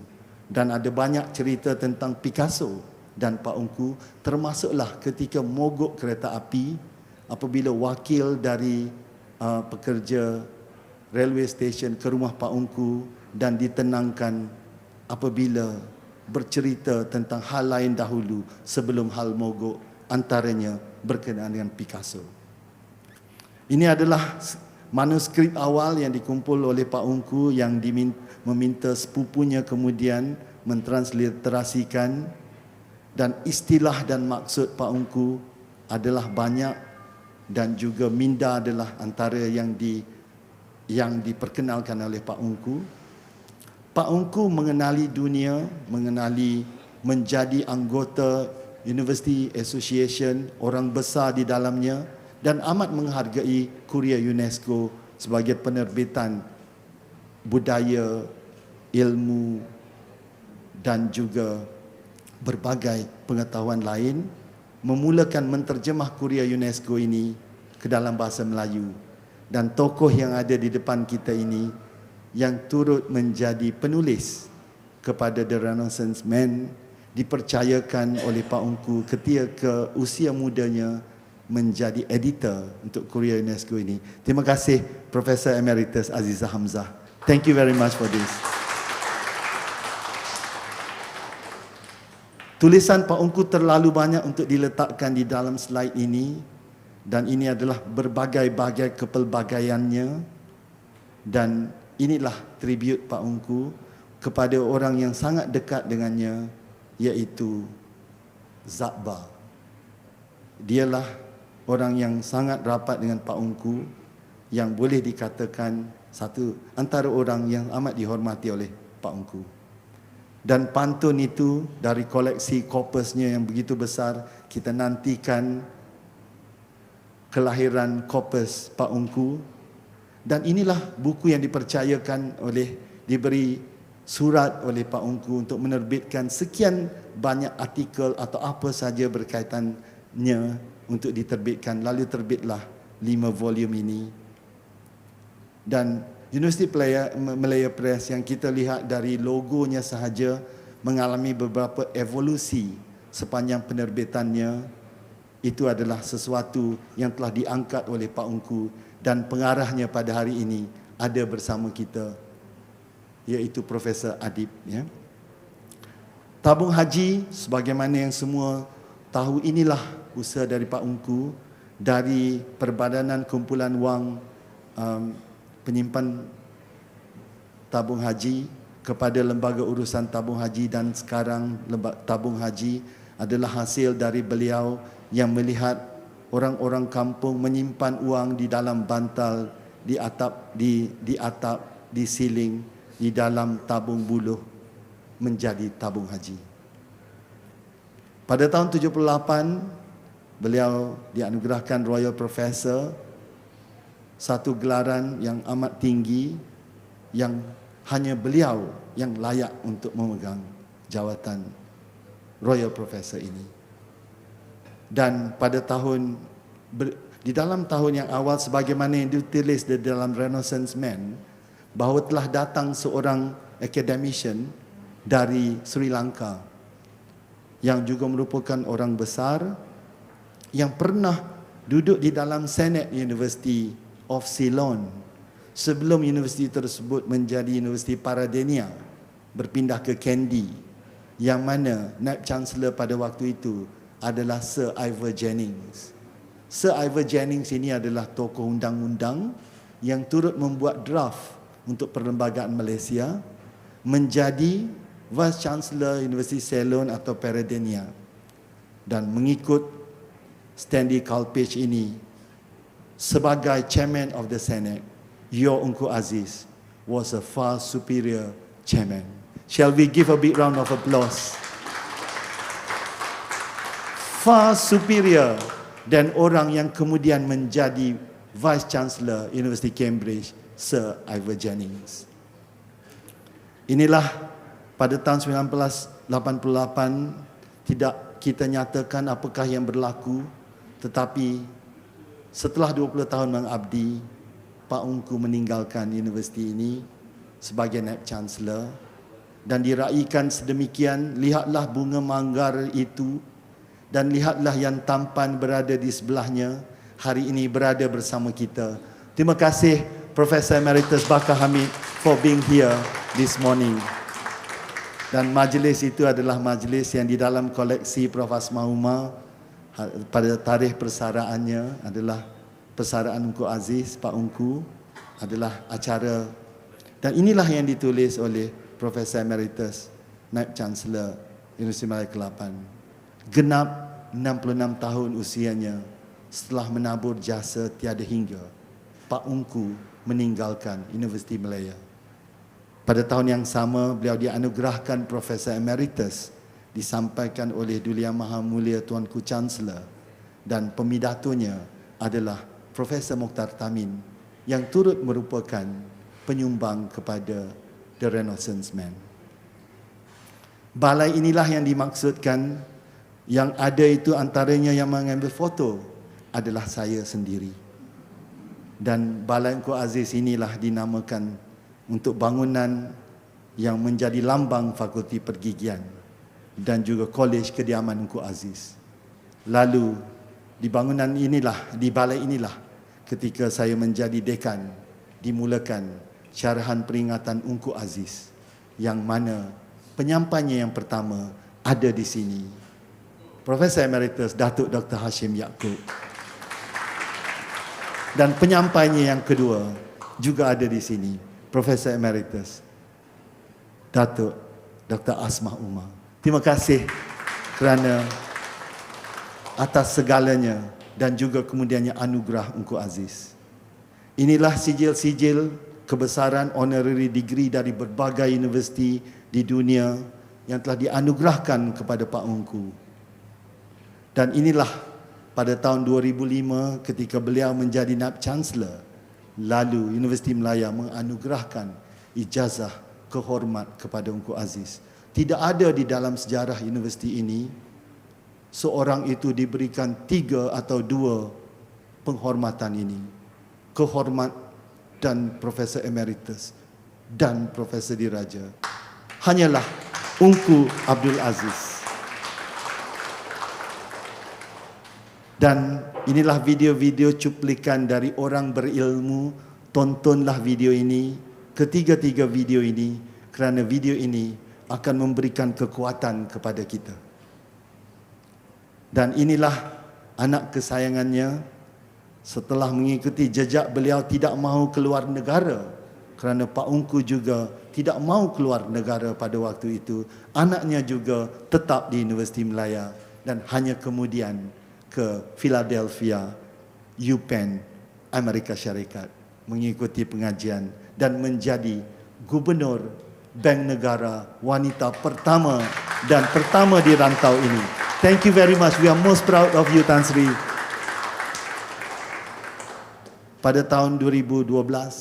Dan ada banyak cerita tentang Picasso dan Pak Ungku, termasuklah ketika mogok kereta api apabila wakil dari pekerja railway station ke rumah Pak Ungku dan ditenangkan apabila bercerita tentang hal lain dahulu sebelum hal mogok, antaranya berkenaan dengan Picasso. Ini adalah manuskrip awal yang dikumpul oleh Pak Ungku yang meminta sepupunya kemudian mentransliterasikan, dan istilah dan maksud Pak Ungku adalah banyak, dan juga minda adalah antara yang diperkenalkan oleh Pak Ungku. Pak Ungku mengenali dunia, menjadi anggota University Association, orang besar di dalamnya, dan amat menghargai Kuria UNESCO sebagai penerbitan budaya, ilmu dan juga berbagai pengetahuan lain, memulakan menterjemah Kuria UNESCO ini ke dalam bahasa Melayu. Dan tokoh yang ada di depan kita ini yang turut menjadi penulis kepada The Renaissance Man dipercayakan oleh Pak Ungku ketika usia mudanya menjadi editor untuk Kuria UNESCO ini. Terima kasih Profesor Emeritus Azizah Hamzah. Thank you very much for this. Tulisan Pak Ungku terlalu banyak untuk diletakkan di dalam slide ini, dan ini adalah berbagai-bagai kepelbagaiannya, dan inilah tribut Pak Ungku kepada orang yang sangat dekat dengannya, iaitu Zakba. Dialah orang yang sangat rapat dengan Pak Ungku, yang boleh dikatakan satu antara orang yang amat dihormati oleh Pak Ungku. Dan pantun itu dari koleksi korpusnya yang begitu besar, kita nantikan kelahiran korpus Pak Ungku Dan inilah buku yang dipercayakan diberi surat oleh Pak Ungku untuk menerbitkan sekian banyak artikel atau apa saja berkaitannya untuk diterbitkan. Lalu terbitlah 5 volume ini. Dan Universiti Malaya Press yang kita lihat dari logonya sahaja mengalami beberapa evolusi sepanjang penerbitannya. Itu adalah sesuatu yang telah diangkat oleh Pak Ungku dan pengarahnya pada hari ini ada bersama kita, iaitu Profesor Adib. Ya. Tabung haji, sebagaimana yang semua tahu, inilah usaha dari Pak Ungku, dari Perbadanan Kumpulan Wang Penyimpan Tabung Haji kepada Lembaga Urusan Tabung Haji, dan sekarang Tabung Haji adalah hasil dari beliau yang melihat orang-orang kampung menyimpan uang di dalam bantal, di atap, di siling, di dalam tabung buluh menjadi tabung haji. Pada tahun 78, beliau dianugerahkan Royal Professor, satu gelaran yang amat tinggi yang hanya beliau yang layak untuk memegang jawatan Royal Professor ini. Dan pada di dalam tahun yang awal, sebagaimana yang ditulis di dalam Renaissance Man, bahawa telah datang seorang academician dari Sri Lanka yang juga merupakan orang besar yang pernah duduk di dalam Senate University of Ceylon sebelum universiti tersebut menjadi Universiti Paradenia, berpindah ke Kandy, yang mana Naib Chancellor pada waktu itu adalah Sir Ivor Jennings. Sir Ivor Jennings ini adalah tokoh undang-undang yang turut membuat draft untuk Perlembagaan Malaysia, menjadi Vice Chancellor Universiti Ceylon atau Paradenia, dan mengikut Stanley Kalpage ini sebagai Chairman of the Senate. Your Ungku Aziz was a far superior chairman. Shall we give a big round of applause? Far superior dan orang yang kemudian menjadi Vice Chancellor University Cambridge, Sir Ivor Jennings. Inilah pada tahun 1988 tidak kita nyatakan apakah yang berlaku, tetapi setelah 20 tahun mengabdi, Pak Ungku meninggalkan universiti ini sebagai Naib Chancellor, dan diraikan sedemikian. Lihatlah bunga manggar itu, dan lihatlah yang tampan berada di sebelahnya, hari ini berada bersama kita. Terima kasih Profesor Emeritus Bakar Hamid for being here this morning. Dan majlis itu adalah majlis yang di dalam koleksi Prof. Asma Umar. Pada tarikh persaraannya adalah persaraan Ungku Aziz, Pak Ungku adalah acara, dan inilah yang ditulis oleh Profesor Emeritus Naib Chancellor Universiti Malaya Kelapan. Genap 66 tahun usianya setelah menabur jasa tiada hingga, Pak Ungku meninggalkan Universiti Malaya. Pada tahun yang sama, beliau dianugerahkan Profesor Emeritus, disampaikan oleh Duli Yang Maha Mulia Tuanku Chancellor, dan pemidatonya adalah Profesor Mokhtar Tamin yang turut merupakan penyumbang kepada The Renaissance Man. Balai inilah yang dimaksudkan, yang ada itu antaranya yang mengambil foto adalah saya sendiri. Dan Balai Ungku Aziz inilah dinamakan untuk bangunan yang menjadi lambang Fakulti Pergigian dan juga Kolej Kediaman Ungku Aziz. Lalu di bangunan inilah, di balai inilah, ketika saya menjadi dekan, dimulakan syarahan peringatan Ungku Aziz, yang mana penyampainya yang pertama ada di sini, Profesor Emeritus Datuk Dr. Hashim Yaakob. Dan penyampainya yang kedua juga ada di sini, Profesor Emeritus Datuk Dr. Asma Umar. Terima kasih kerana atas segalanya dan juga kemudiannya anugerah Ungku Aziz. Inilah sijil-sijil kebesaran honorary degree dari berbagai universiti di dunia yang telah dianugerahkan kepada Pak Ungku. Dan inilah pada tahun 2005 ketika beliau menjadi Naib Chancellor, lalu Universiti Melaya menganugerahkan ijazah kehormat kepada Ungku Aziz. Tidak ada di dalam sejarah universiti ini seorang itu diberikan 3 atau 2 penghormatan ini. Kehormat dan Profesor Emeritus dan Profesor Diraja. Hanyalah Ungku Abdul Aziz. Dan inilah video-video cuplikan dari orang berilmu. Tontonlah video ini, ketiga-tiga video ini, kerana video ini akan memberikan kekuatan kepada kita. Dan inilah anak kesayangannya. Setelah mengikuti jejak beliau tidak mahu keluar negara, kerana Pak Ungku juga tidak mahu keluar negara pada waktu itu. Anaknya juga tetap di Universiti Melaya dan hanya kemudian ke Philadelphia, UPenn, Amerika Syarikat mengikuti pengajian dan menjadi gubernur Bank Negara wanita pertama dan pertama di rantau ini. Thank you very much. We are most proud of you, Tan Sri. Pada tahun 2012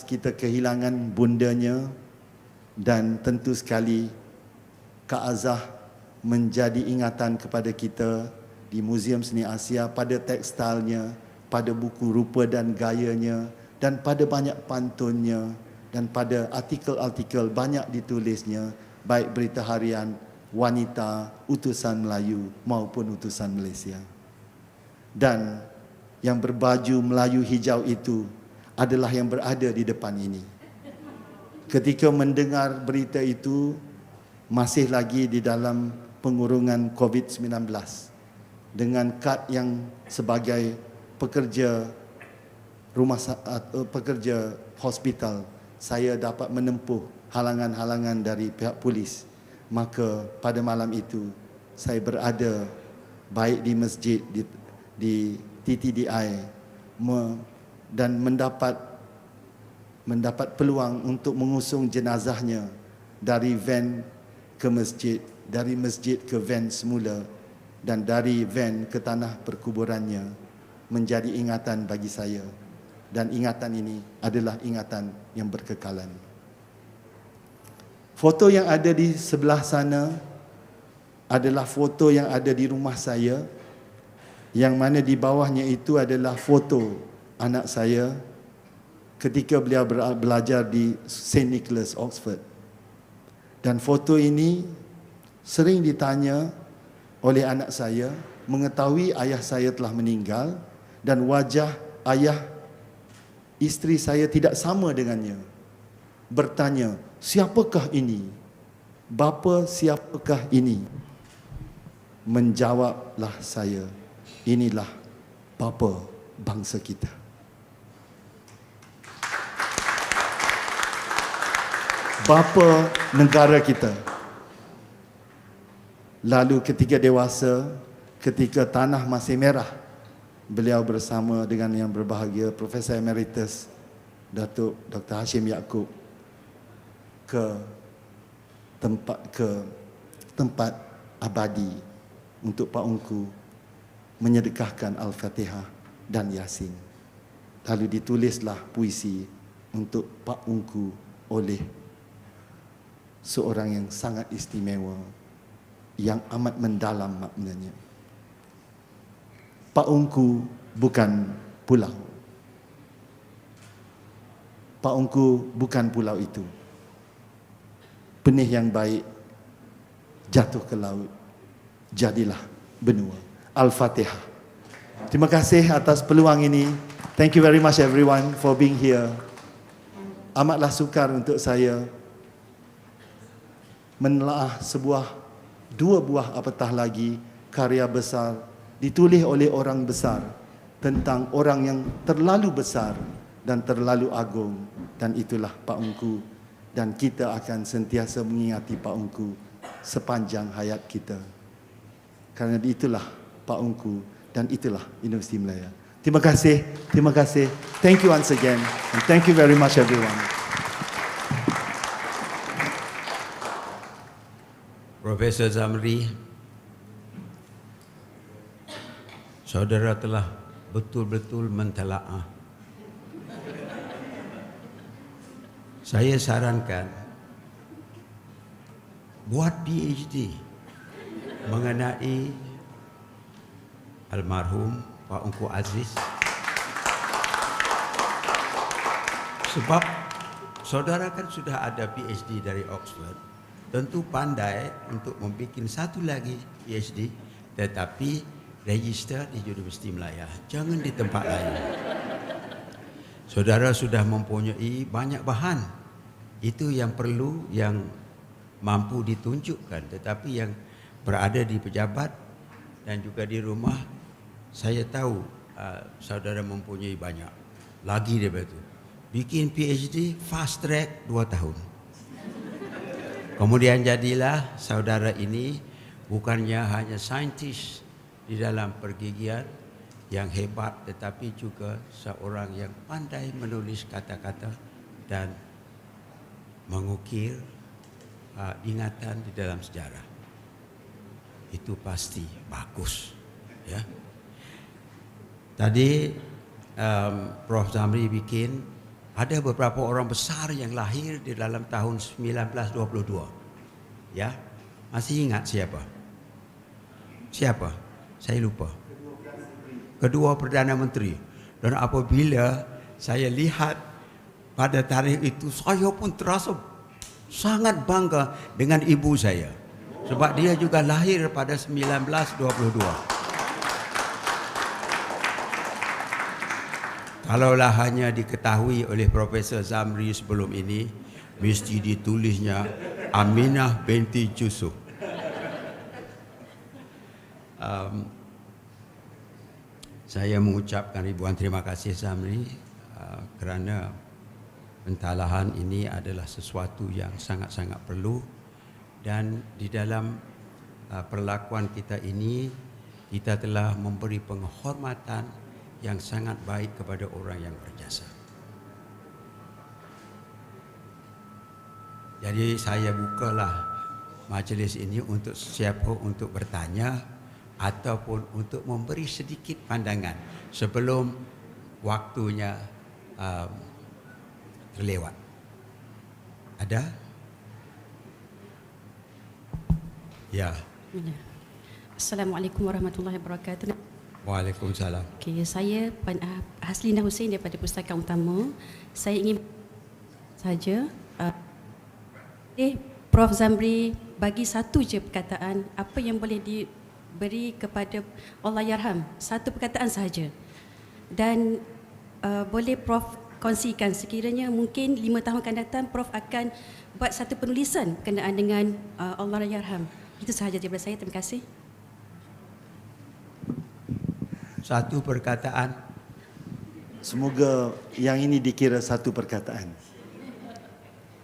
kita kehilangan bundanya dan tentu sekali Kak Azah menjadi ingatan kepada kita di Muzium Seni Asia pada tekstilnya, pada buku rupa dan gayanya dan pada banyak pantunnya dan pada artikel-artikel banyak ditulisnya, baik berita harian, wanita, utusan Melayu maupun utusan Malaysia. Dan yang berbaju Melayu hijau itu adalah yang berada di depan ini. Ketika mendengar berita itu, masih lagi di dalam pengurungan COVID-19 dengan kad yang sebagai pekerja pekerja hospital, saya dapat menempuh halangan-halangan dari pihak polis. Maka pada malam itu saya berada baik di masjid di TTDI dan mendapat peluang untuk mengusung jenazahnya dari van ke masjid, dari masjid ke van semula dan dari van ke tanah perkuburannya, menjadi ingatan bagi saya. Dan ingatan ini adalah ingatan yang berkekalan. Foto yang ada di sebelah sana adalah foto yang ada di rumah saya, yang mana di bawahnya itu adalah foto anak saya ketika beliau belajar di St. Nicholas, Oxford. Dan foto ini sering ditanya oleh anak saya, mengetahui ayah saya telah meninggal dan wajah ayah isteri saya tidak sama dengannya. Bertanya, siapakah ini? Bapa siapakah ini? Menjawablah saya, inilah bapa bangsa kita. Bapa negara kita. Lalu ketika dewasa, ketika tanah masih merah, beliau bersama dengan yang berbahagia Profesor Emeritus Datuk Dr. Hashim Yaakob ke tempat abadi untuk Pak Ungku menyedekahkan Al-Fatihah dan Yasin. Lalu ditulislah puisi untuk Pak Ungku oleh seorang yang sangat istimewa, yang amat mendalam maknanya. Pak Ungku bukan pulau. Pak Ungku bukan pulau itu. Benih yang baik jatuh ke laut, jadilah benua. Al-Fatihah. Terima kasih atas peluang ini. Thank you very much everyone for being here. Amatlah sukar untuk saya menelaah dua buah apatah lagi karya besar ditulis oleh orang besar tentang orang yang terlalu besar dan terlalu agung, dan itulah Pak Ungku. Dan kita akan sentiasa mengingati Pak Ungku sepanjang hayat kita. Kerana itulah Pak Ungku dan itulah Universiti Melaya. Terima kasih, terima kasih. Thank you once again and thank you very much everyone. Profesor Zamri, saudara telah betul-betul mentelaah Saya sarankan buat PhD mengenai almarhum Pak Ungku Aziz. Sebab saudara kan sudah ada PhD dari Oxford, tentu pandai untuk membuat satu lagi PhD, tetapi register di Universiti Melaya, jangan di tempat lain. Saudara sudah mempunyai banyak bahan, itu yang perlu, yang mampu ditunjukkan. Tetapi yang berada di pejabat dan juga di rumah, saya tahu saudara mempunyai banyak lagi daripada itu. Bikin PhD fast track 2 tahun. Kemudian jadilah saudara ini bukannya hanya saintis di dalam pergigian yang hebat, tetapi juga seorang yang pandai menulis kata-kata dan mengukir ingatan di dalam sejarah. Itu pasti bagus, ya. Tadi Prof Zamri bikin ada beberapa orang besar yang lahir di dalam tahun 1922. Ya. Masih ingat siapa? Siapa? Saya lupa. Kedua Perdana Menteri. Dan apabila saya lihat pada tarikh itu, saya pun terasa sangat bangga dengan ibu saya. Sebab dia juga lahir pada 1922. Kalaulah hanya diketahui oleh Profesor Zamri sebelum ini, mesti ditulisnya Aminah binti Jusuf. Saya mengucapkan ribuan terima kasih Zamri kerana pentalahan ini adalah sesuatu yang sangat-sangat perlu, dan di dalam perlakuan kita ini kita telah memberi penghormatan yang sangat baik kepada orang yang berjasa. Jadi saya bukalah majlis ini untuk siapa untuk bertanya ataupun untuk memberi sedikit pandangan sebelum waktunya terlewat. Ada? Ya. Assalamualaikum warahmatullahi wabarakatuh. Waalaikumsalam. Okay, saya Haslina Hussein daripada Pustaka Utama. Saya ingin saja Prof Zamri bagi satu je perkataan apa yang boleh diberi kepada Allahyarham, satu perkataan sahaja. Dan boleh Prof kongsikan sekiranya mungkin 5 tahun akan datang Prof akan buat satu penulisan berkenaan dengan Allahyarham. Itu sahaja daripada saya. Terima kasih. Satu perkataan. Semoga yang ini dikira satu perkataan.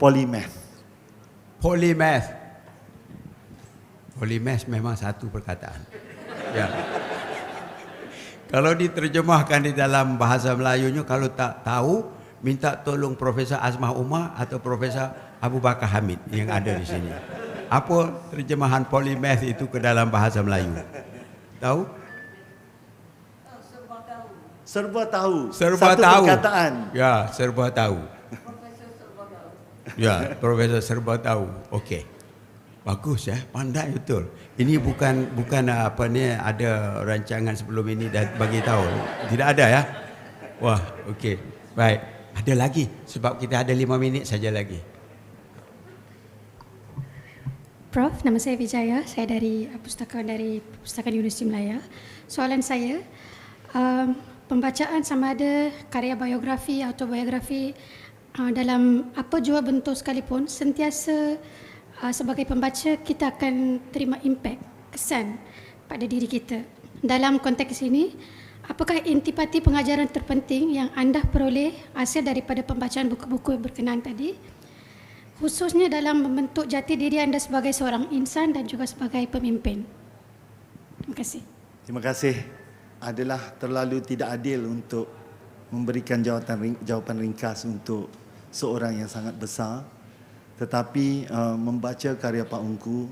Polymath. Polymath. Polymath memang satu perkataan. Ya. Kalau diterjemahkan di dalam bahasa Melayunya, kalau tak tahu, minta tolong Profesor Azmah Umar atau Profesor Abu Bakar Hamid yang ada di sini. Apa terjemahan polymath itu ke dalam bahasa Melayu? Tahu? Serba tahu. Serba satu tahu. Perkataan. Ya, serba tahu. Ya, Profesor serba tahu. Okey. Bagus ya, pandai betul. Ini bukan apa ni, ada rancangan sebelum ini dah bagi tahu. Tidak ada ya? Wah, okey. Baik. Ada lagi sebab kita ada 5 minit saja lagi. Prof, nama saya Vijaya. Saya dari Pustakaan Universiti Melaya. Soalan saya, pembacaan sama ada karya biografi, autobiografi dalam apa jua bentuk sekalipun, sentiasa sebagai pembaca kita akan terima impak, kesan pada diri kita. Dalam konteks ini, apakah intipati pengajaran terpenting yang anda peroleh hasil daripada pembacaan buku-buku berkenaan tadi, khususnya dalam membentuk jati diri anda sebagai seorang insan dan juga sebagai pemimpin? Terima kasih. Terima kasih. Adalah terlalu tidak adil untuk memberikan jawapan ringkas untuk seorang yang sangat besar, tetapi membaca karya Pak Ungku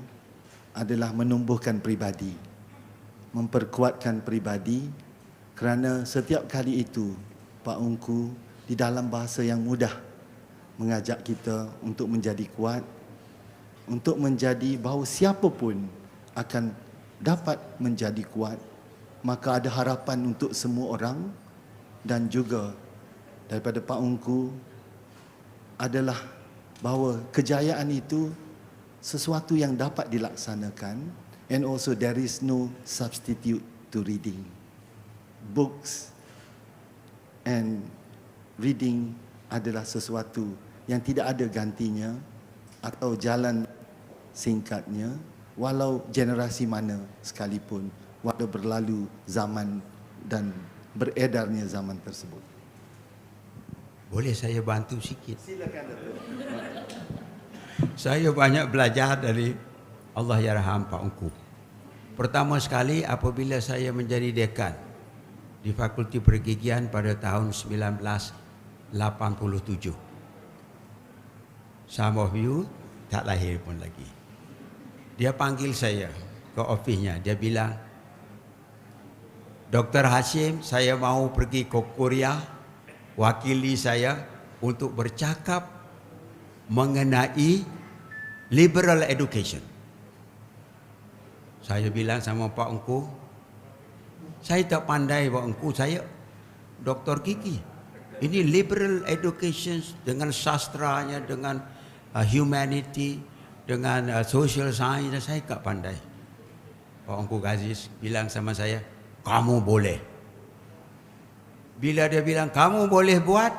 adalah menumbuhkan peribadi, memperkuatkan peribadi, kerana setiap kali itu Pak Ungku di dalam bahasa yang mudah mengajak kita untuk menjadi kuat, untuk menjadi bahawa siapa pun akan dapat menjadi kuat. Maka ada harapan untuk semua orang, dan juga daripada Pak Ungku adalah bahawa kejayaan itu sesuatu yang dapat dilaksanakan, and also there is no substitute to reading. Books and reading adalah sesuatu yang tidak ada gantinya atau jalan singkatnya, walau generasi mana sekalipun, walau berlalu zaman dan beredarnya zaman tersebut. Boleh saya bantu sikit? Silakan Datuk. Saya banyak belajar dari Allahyarham Pak Ungku. Pertama sekali apabila saya menjadi dekan di Fakulti Pergigian pada tahun 1987. Some of you tak lahir pun lagi. Dia panggil saya ke ofisnya. Dia bilang, Dr. Hashim, saya mau pergi ke Korea, wakili saya untuk bercakap mengenai liberal education. Saya bilang sama Pak Ungku, saya tak pandai Pak Ungku, saya Dr. Kiki. Ini liberal education dengan sastranya, dengan humanity, dengan social science, saya tak pandai. Pak Ungku Aziz bilang sama saya, kamu boleh. Bila dia bilang kamu boleh buat,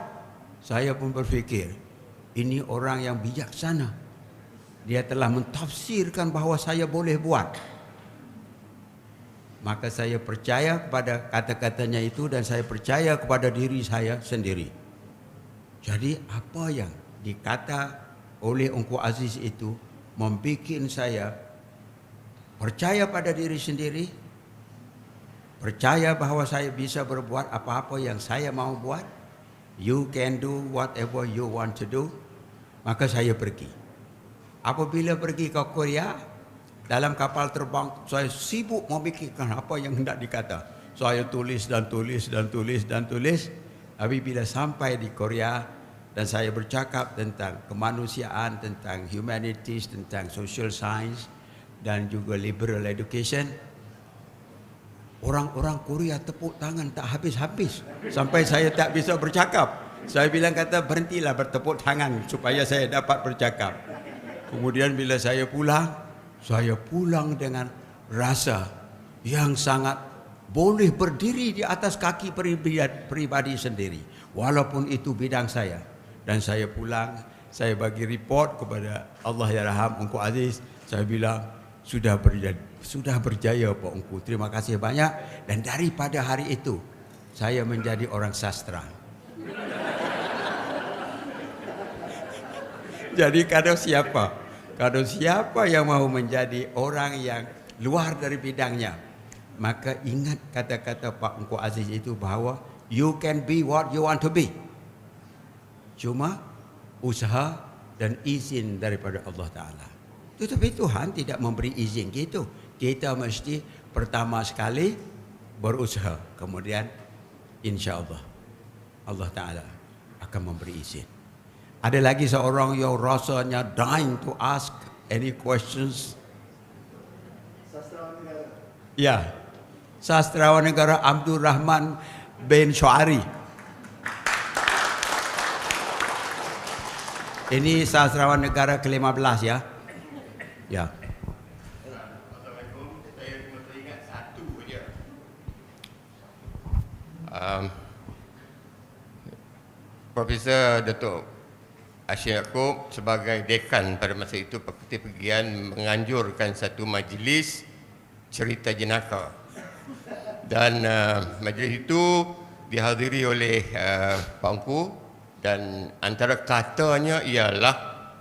saya pun berfikir, ini orang yang bijaksana. Dia telah mentafsirkan bahawa saya boleh buat. Maka saya percaya kepada kata-katanya itu, dan saya percaya kepada diri saya sendiri. Jadi apa yang dikata oleh Ungku Aziz itu membuat saya percaya pada diri sendiri, percaya bahawa saya bisa berbuat apa-apa yang saya mau buat. You can do whatever you want to do. Maka saya pergi. Apabila pergi ke Korea, dalam kapal terbang saya sibuk memikirkan apa yang hendak dikata. Saya tulis dan tulis dan tulis dan tulis. Tapi bila sampai di Korea dan saya bercakap tentang kemanusiaan, tentang humanities, tentang social science dan juga liberal education, orang-orang Korea tepuk tangan tak habis-habis sampai saya tak bisa bercakap. Saya bilang kata berhentilah bertepuk tangan supaya saya dapat bercakap. Kemudian bila saya pulang dengan rasa yang sangat boleh berdiri di atas kaki pribadi sendiri, walaupun itu bidang saya. Dan saya pulang, saya bagi report kepada Allahyarham Ungku Aziz. Saya bilang sudah berjaya Pak Ungku, terima kasih banyak. Dan daripada hari itu saya menjadi orang sastra. Jadi kalau siapa yang mahu menjadi orang yang luar dari bidangnya, maka ingat kata-kata Pak Ungku Aziz itu bahawa you can be what you want to be. Cuma usaha dan izin daripada Allah Ta'ala. Tetapi Tuhan tidak memberi izin gitu. Kita mesti pertama sekali berusaha, kemudian insya Allah Allah Ta'ala akan memberi izin. Ada lagi seorang yang rasanya dying to ask any questions? Sastrawan negara. Ya, sastrawan negara Abdul Rahman bin Syuari. Ini sastrawan negara ke-15 ya. Ya. Assalamualaikum. Saya cuma teringat satu saja. Profesor Datuk Hashim Yaakob sebagai dekan pada masa itu Fakulti Pergigian menganjurkan satu majlis cerita jenaka. Dan majlis itu dihadiri oleh Pak Ungku, dan antara katanya ialah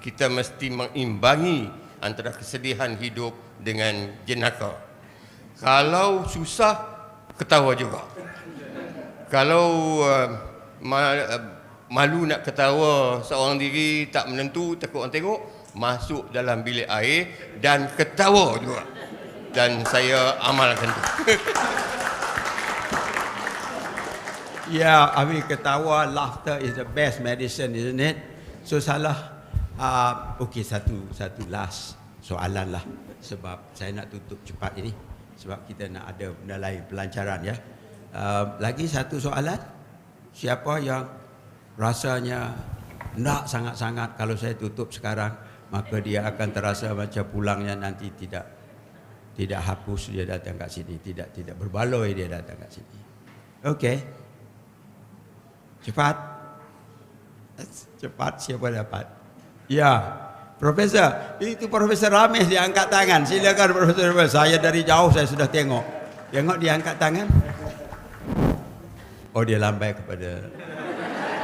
kita mesti mengimbangi antara kesedihan hidup dengan jenaka. Kalau susah, ketawa juga. Kalau malu nak ketawa seorang diri, tak menentu, takut orang tengok, masuk dalam bilik air dan ketawa juga. Dan saya amalkan itu. Ya, I mean ketawa, laughter is the best medicine, isn't it? So salah. Okey, satu last soalan lah. Sebab saya nak tutup cepat ini. Sebab kita nak ada benda lain, pelancaran ya. Lagi satu soalan. Siapa yang rasanya nak sangat-sangat kalau saya tutup sekarang, maka dia akan terasa macam pulangnya nanti tidak hapus dia datang kat sini, tidak berbaloi dia datang kat sini. Okey. Cepat. Siapa dapat? Ya. Profesor, itu Profesor Ramesh dia angkat tangan. Silakan Profesor Ramesh. Saya dari jauh saya sudah tengok. Tengok dia angkat tangan. Oh, dia lambai kepada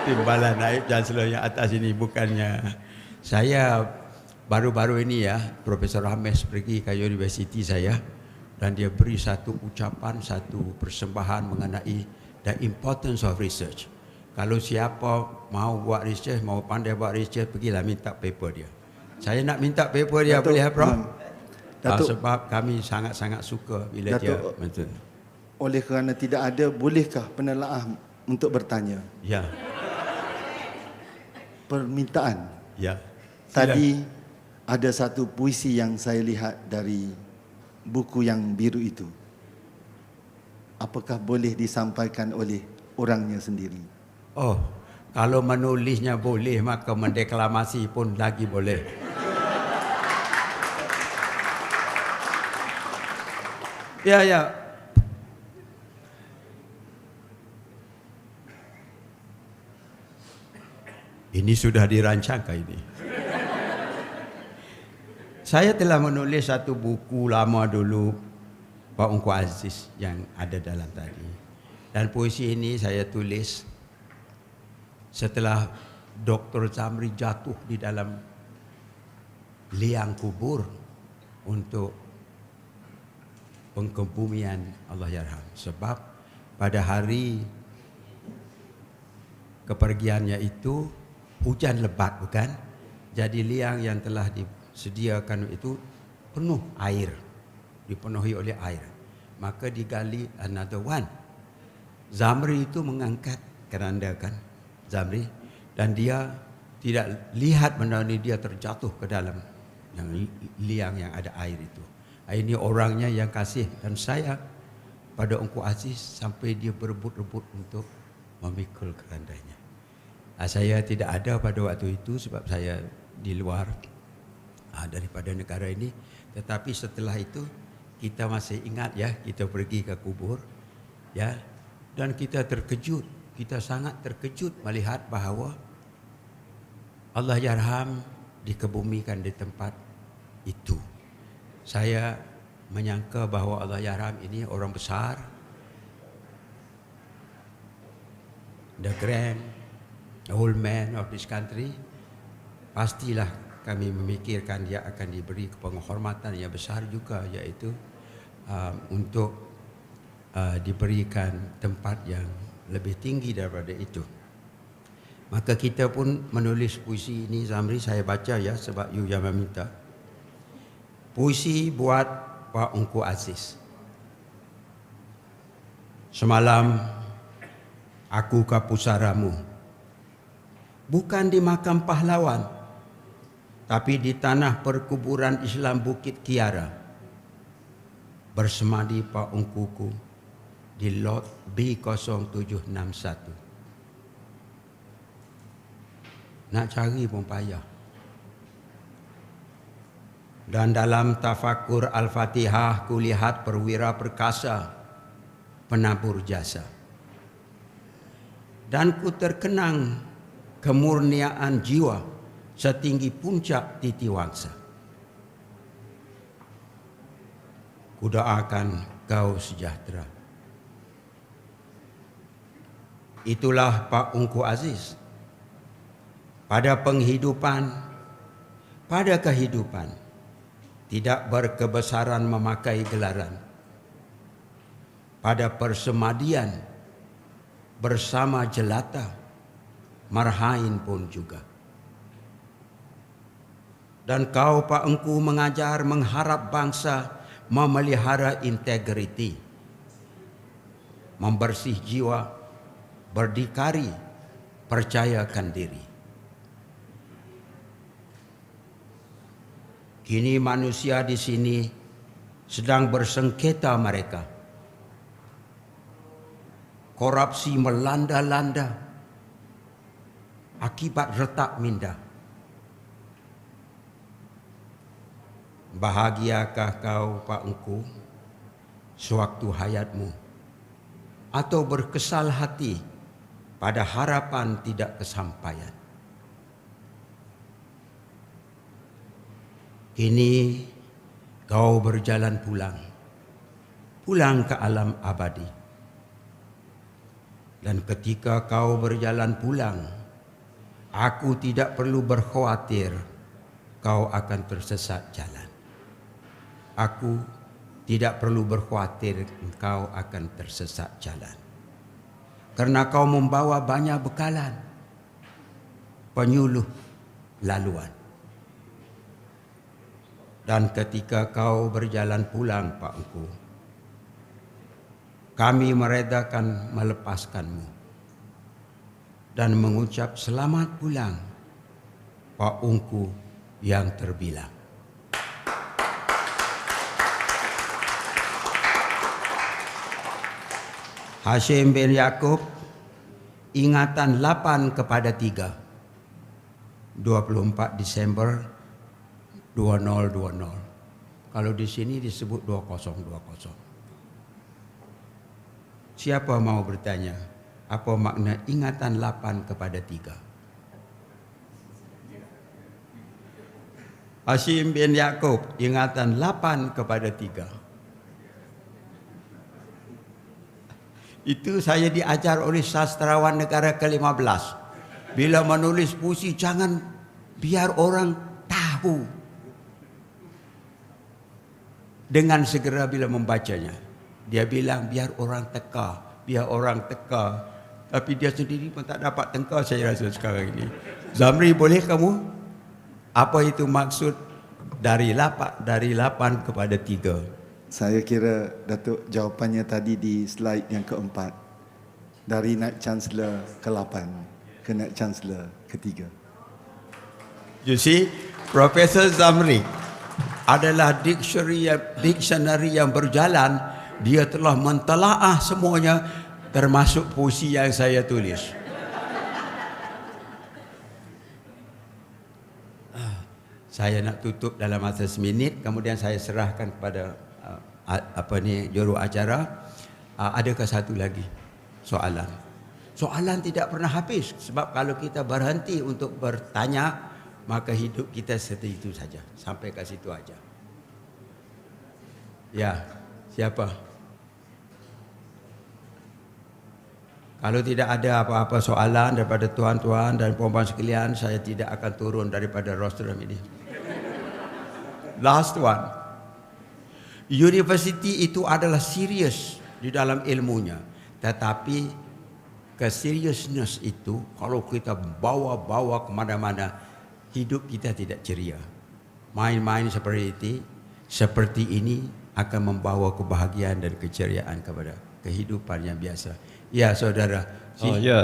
timbalan naib Chancellor yang atas ini. Bukannya saya baru-baru ini ya, Profesor Ramesh pergi ke universiti saya dan dia beri satu ucapan, satu persembahan mengenai the importance of research. Kalau siapa mau buat research, mau pandai buat research, pergilah minta paper dia. Saya nak minta paper dia, boleh Prof? Sebab kami sangat-sangat suka bila dia betul. Oleh kerana tidak ada, bolehkah penelaah untuk bertanya? Ya. Permintaan. Ya. Tadi ada satu puisi yang saya lihat dari buku yang biru itu. Apakah boleh disampaikan oleh orangnya sendiri? Oh, kalau menulisnya boleh, maka mendeklamasi pun lagi boleh. Ya. Ini sudah dirancangkan ini. Saya telah menulis satu buku lama dulu, Pak Ungku Aziz, yang ada dalam tadi. Dan puisi ini saya tulis setelah Dr. Zamri jatuh di dalam liang kubur untuk pengkebumian Allahyarham. Sebab pada hari kepergiannya itu hujan lebat, bukan? Jadi liang yang telah disediakan itu penuh air, dipenuhi oleh air. Maka digali another one. Zamri itu mengangkat keranda kan, Zamri, dan dia tidak lihat benda ini, dia terjatuh ke dalam yang liang yang ada air itu. Ini orangnya yang kasih, dan saya pada Ungku Aziz sampai dia berebut-rebut untuk memikul kerandanya. Saya tidak ada pada waktu itu sebab saya di luar daripada negara ini. Tetapi setelah itu kita masih ingat ya, kita pergi ke kubur ya, dan kita terkejut. Kita sangat terkejut melihat bahawa Allahyarham dikebumikan di tempat itu. Saya menyangka bahawa Allahyarham ini orang besar, the grand old man of this country. Pastilah kami memikirkan dia akan diberi penghormatan yang besar juga, iaitu untuk diberikan tempat yang lebih tinggi daripada itu. Maka kita pun menulis puisi ini, Zamri, saya baca ya sebab you yang meminta. Puisi buat Pak Ungku Aziz. Semalam aku ke pusaramu, bukan di makam pahlawan, tapi di tanah perkuburan Islam Bukit Kiara. Bersemadi Pak Ungkuku di lot B0761. Nak cari pun payah. Dan dalam tafakur Al-Fatihah kulihat perwira perkasa, penabur jasa. Dan ku terkenang kemurniaan jiwa setinggi puncak titi wangsa. Ku doakan kau sejahtera. Itulah Pak Ungku Aziz. Pada kehidupan, tidak berkebesaran memakai gelaran. Pada persemadian, bersama jelata, marhain pun juga. Dan kau Pak Ungku mengajar mengharap bangsa memelihara integriti, membersih jiwa, berdikari, percayakan diri. Kini manusia di sini sedang bersengketa mereka. Korupsi melanda-landa akibat retak minda. Bahagiakah kau, Pak Engku, sewaktu hayatmu, atau berkesal hati pada harapan tidak kesampaian? Kini kau berjalan pulang ke alam abadi. Dan ketika kau berjalan pulang, aku tidak perlu berkhawatir kau akan tersesat jalan. Aku tidak perlu berkhawatir engkau akan tersesat jalan. Karena kau membawa banyak bekalan, penyuluh laluan. Dan ketika kau berjalan pulang, Pak Engku, kami meredakan melepaskanmu dan mengucap selamat pulang, Pak Engku yang terbilang. Hashim bin Yaakob, ingatan 8 kepada 3, 24 Desember 2020. Kalau di sini disebut 2020. Siapa mau bertanya, apa makna ingatan 8 kepada 3? Hashim bin Yaakob, ingatan 8 kepada 3. Itu saya diajar oleh sastrawan negara ke-15. Bila menulis puisi, jangan biar orang tahu. Dengan segera bila membacanya, dia bilang biar orang teka, biar orang teka. Tapi dia sendiri pun tak dapat teka, saya rasa sekarang ini. Zamri, boleh kamu? Apa itu maksud dari 8 kepada 3? Saya kira Datuk jawapannya tadi di slide yang keempat. Dari Naib Chancellor ke-8 ke Naib Chancellor ke-3. You see, Profesor Zamri adalah dictionary yang berjalan. Dia telah mentelaah semuanya, termasuk puisi yang saya tulis. Saya nak tutup dalam masa seminit, kemudian saya serahkan kepada juru acara. Adakah satu lagi soalan? Soalan tidak pernah habis, sebab kalau kita berhenti untuk bertanya, maka hidup kita seperti itu saja, sampai ke situ aja. Ya, siapa? Kalau tidak ada apa-apa soalan daripada tuan-tuan dan puan-puan sekalian, saya tidak akan turun daripada rostrum ini. Last one. Universiti itu adalah serius di dalam ilmunya, tetapi keseriusness itu kalau kita bawa kemana-mana, hidup kita tidak ceria. Main-main seperti ini akan membawa kebahagiaan dan keceriaan kepada kehidupan yang biasa. Ya, saudara.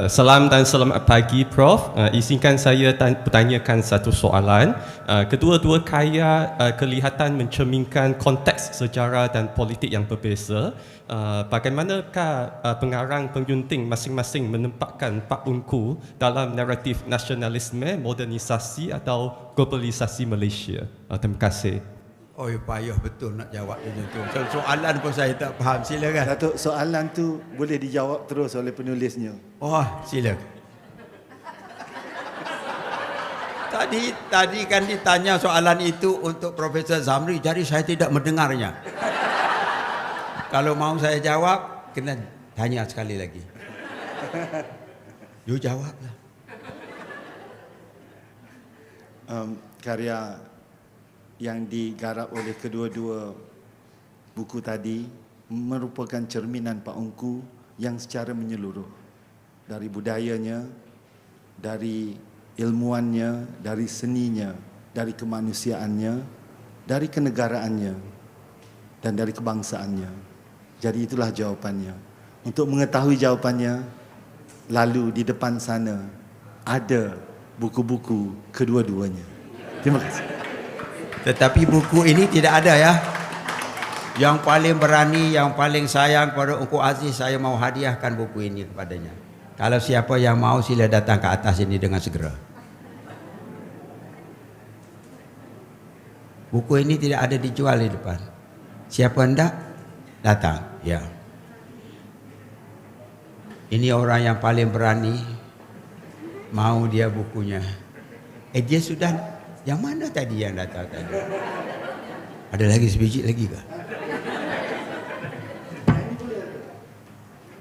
Salam dan selamat pagi, Prof. Izinkan saya bertanyakan satu soalan. Kedua-dua karya kelihatan mencerminkan konteks sejarah dan politik yang berbeza. Bagaimanakah pengarang penyunting masing-masing menempatkan Pak Engku dalam naratif nasionalisme, modernisasi atau globalisasi Malaysia? Terima kasih. Oh, payah betul nak jawab macam tu. Soalan pun saya tak faham. Silakan. Datuk, soalan tu boleh dijawab terus oleh penulisnya. Oh, silakan. Tadi kan ditanya soalan itu untuk Profesor Zamri, jadi saya tidak mendengarnya. Kalau mau saya jawab, kena tanya sekali lagi. You jawablah. Karya yang digarap oleh kedua-dua buku tadi merupakan cerminan Pak Engku yang secara menyeluruh, dari budayanya, dari ilmuannya, dari seninya, dari kemanusiaannya, dari kenegaraannya dan dari kebangsaannya. Jadi itulah jawapannya. Untuk mengetahui jawapannya, lalu di depan sana ada buku-buku kedua-duanya. Terima kasih. Tetapi buku ini tidak ada ya. Yang paling berani, yang paling sayang pada Engku Aziz, saya mau hadiahkan buku ini kepadanya. Kalau siapa yang mau, sila datang ke atas ini dengan segera. Buku ini tidak ada dijual di depan. Siapa hendak datang, ya. Ini orang yang paling berani, mau dia bukunya. Dia sudah, yang mana tadi yang datang tadi? Ada lagi sebiji lagi ke?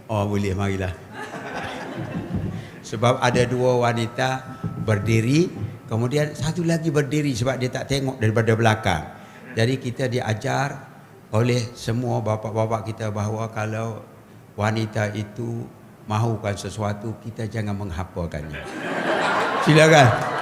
Oh boleh, marilah. Sebab ada dua wanita berdiri, kemudian satu lagi berdiri sebab dia tak tengok daripada belakang. Jadi kita diajar oleh semua bapa-bapa kita bahawa kalau wanita itu mahukan sesuatu, kita jangan menghapakannya. Silakan.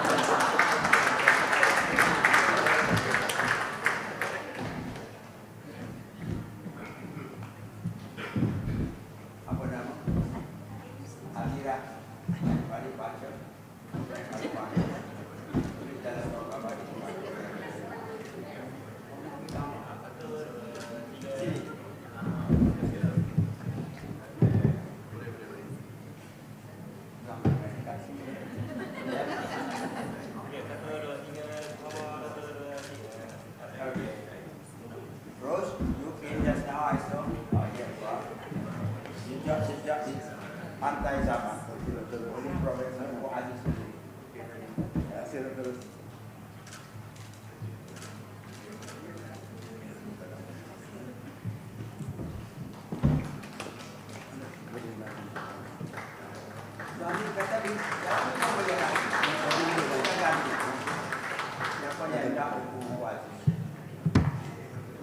Pantai Zaman. Oleh Profesor Engku Aziz. Terus.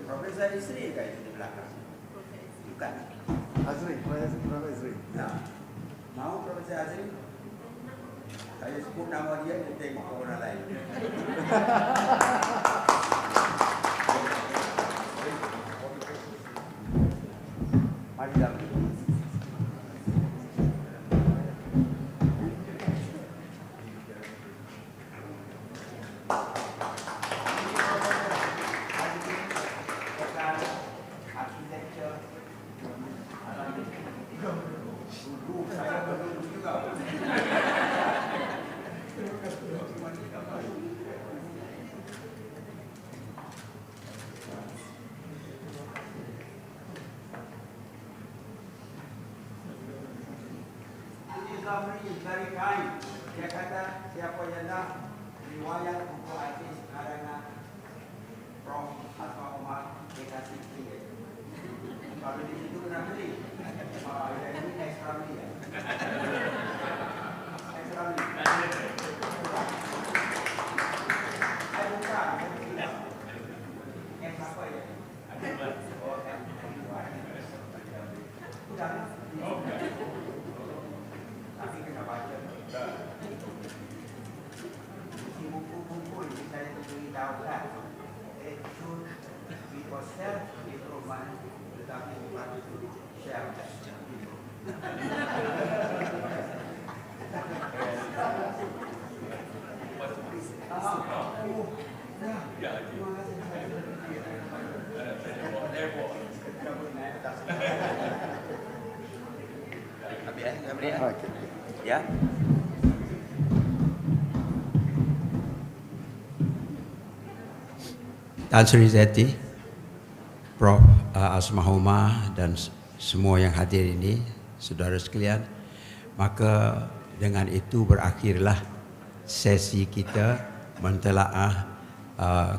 Profesor Isri kan itu di belakang. Bukan. Azri, Profesor Azri. Nah. Mau Profesor Azri? Saya sebut nama dia, dia tengok ke orang lain. Mari dalam. Dari kain, dia kata siapa yang nak riwayat Engku Aziz karangan Prof. Asma Umar, dia kasih free. Kalau di situ kena beli. Ini extra beli ya. Extra beli. Bukan. Apa ya? Udah. Tapi kena baca. Isi buku-buku ini saya beritahukan. Should be for self-improvement, tetapi bukan untuk share. Ya. Tan Sri Zeti, Prof. Asma Umar dan semua yang hadir ini, saudara sekalian, maka dengan itu berakhirlah sesi kita mentelaah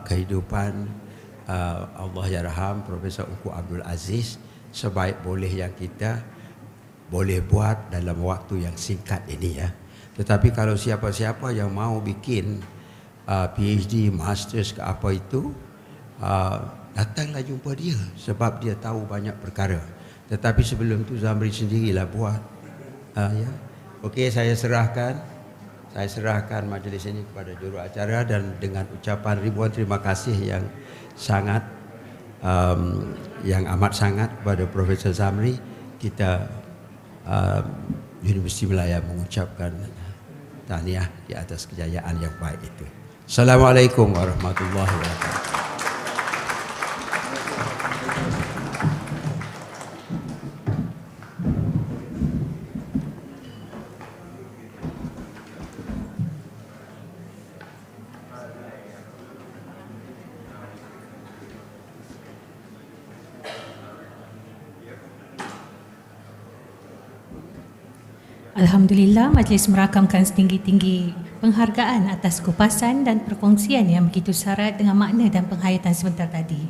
kehidupan Allahyarham Profesor Engku Abdul Aziz sebaik boleh yang kita boleh buat dalam waktu yang singkat ini ya. Tetapi kalau siapa-siapa yang mau bikin PhD, Masters ke apa itu, datanglah jumpa dia sebab dia tahu banyak perkara. Tetapi sebelum itu Zamri sendirilah buat. Ya. Okey, saya serahkan majlis ini kepada juruacara dan dengan ucapan ribuan terima kasih yang sangat yang amat sangat kepada Profesor Zamri, kita Universiti Melaya mengucapkan tahniah di atas kejayaan yang baik itu. Assalamualaikum warahmatullahi wabarakatuh. Alhamdulillah, majlis merakamkan setinggi-tinggi penghargaan atas kupasan dan perkongsian yang begitu syarat dengan makna dan penghayatan sebentar tadi.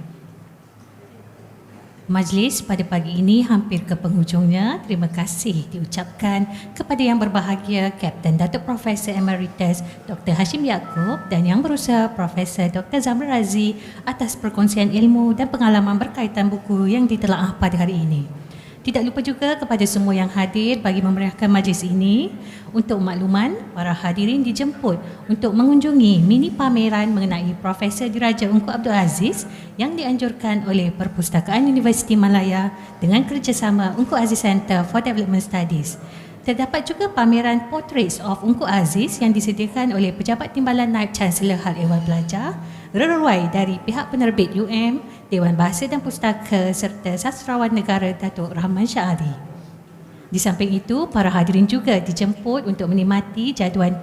Majlis pada pagi ini hampir ke penghujungnya. Terima kasih diucapkan kepada yang berbahagia Kapten Datuk Profesor Emeritus Dr. Hashim Yaakob dan yang berusaha Profesor Dr. Zamrul Razi atas perkongsian ilmu dan pengalaman berkaitan buku yang ditelaah pada hari ini. Tidak lupa juga kepada semua yang hadir bagi memeriahkan majlis ini. Untuk makluman, para hadirin dijemput untuk mengunjungi mini pameran mengenai Profesor Diraja Ungku Abdul Aziz yang dianjurkan oleh Perpustakaan Universiti Malaya dengan kerjasama Ungku Aziz Center for Development Studies. Terdapat juga pameran Portraits of Ungku Aziz yang disediakan oleh Pejabat Timbalan Naib Chancellor Hal Ehwal Pelajar, reruai dari pihak penerbit UM, Dewan Bahasa dan Pustaka serta Sastrawan Negara Datuk Rahman Syahari. Di samping itu, para hadirin juga dijemput untuk menikmati jadual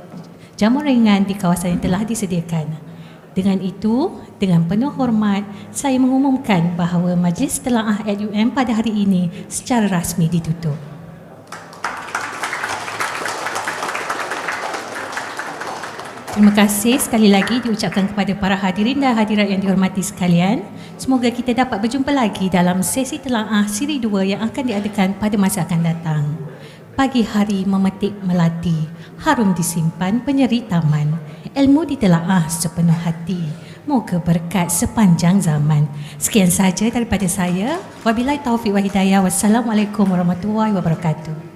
jamu ringan di kawasan yang telah disediakan. Dengan itu, dengan penuh hormat, saya mengumumkan bahawa majlis telaah UM pada hari ini secara rasmi ditutup. Terima kasih sekali lagi diucapkan kepada para hadirin dan hadirat yang dihormati sekalian. Semoga kita dapat berjumpa lagi dalam sesi telaah siri 2 yang akan diadakan pada masa akan datang. Pagi hari memetik melati, harum disimpan penyeri taman, ilmu ditelaah sepenuh hati. Moga berkat sepanjang zaman. Sekian sahaja daripada saya. Wabillahi taufiq wa hidayah. Wassalamualaikum warahmatullahi wabarakatuh.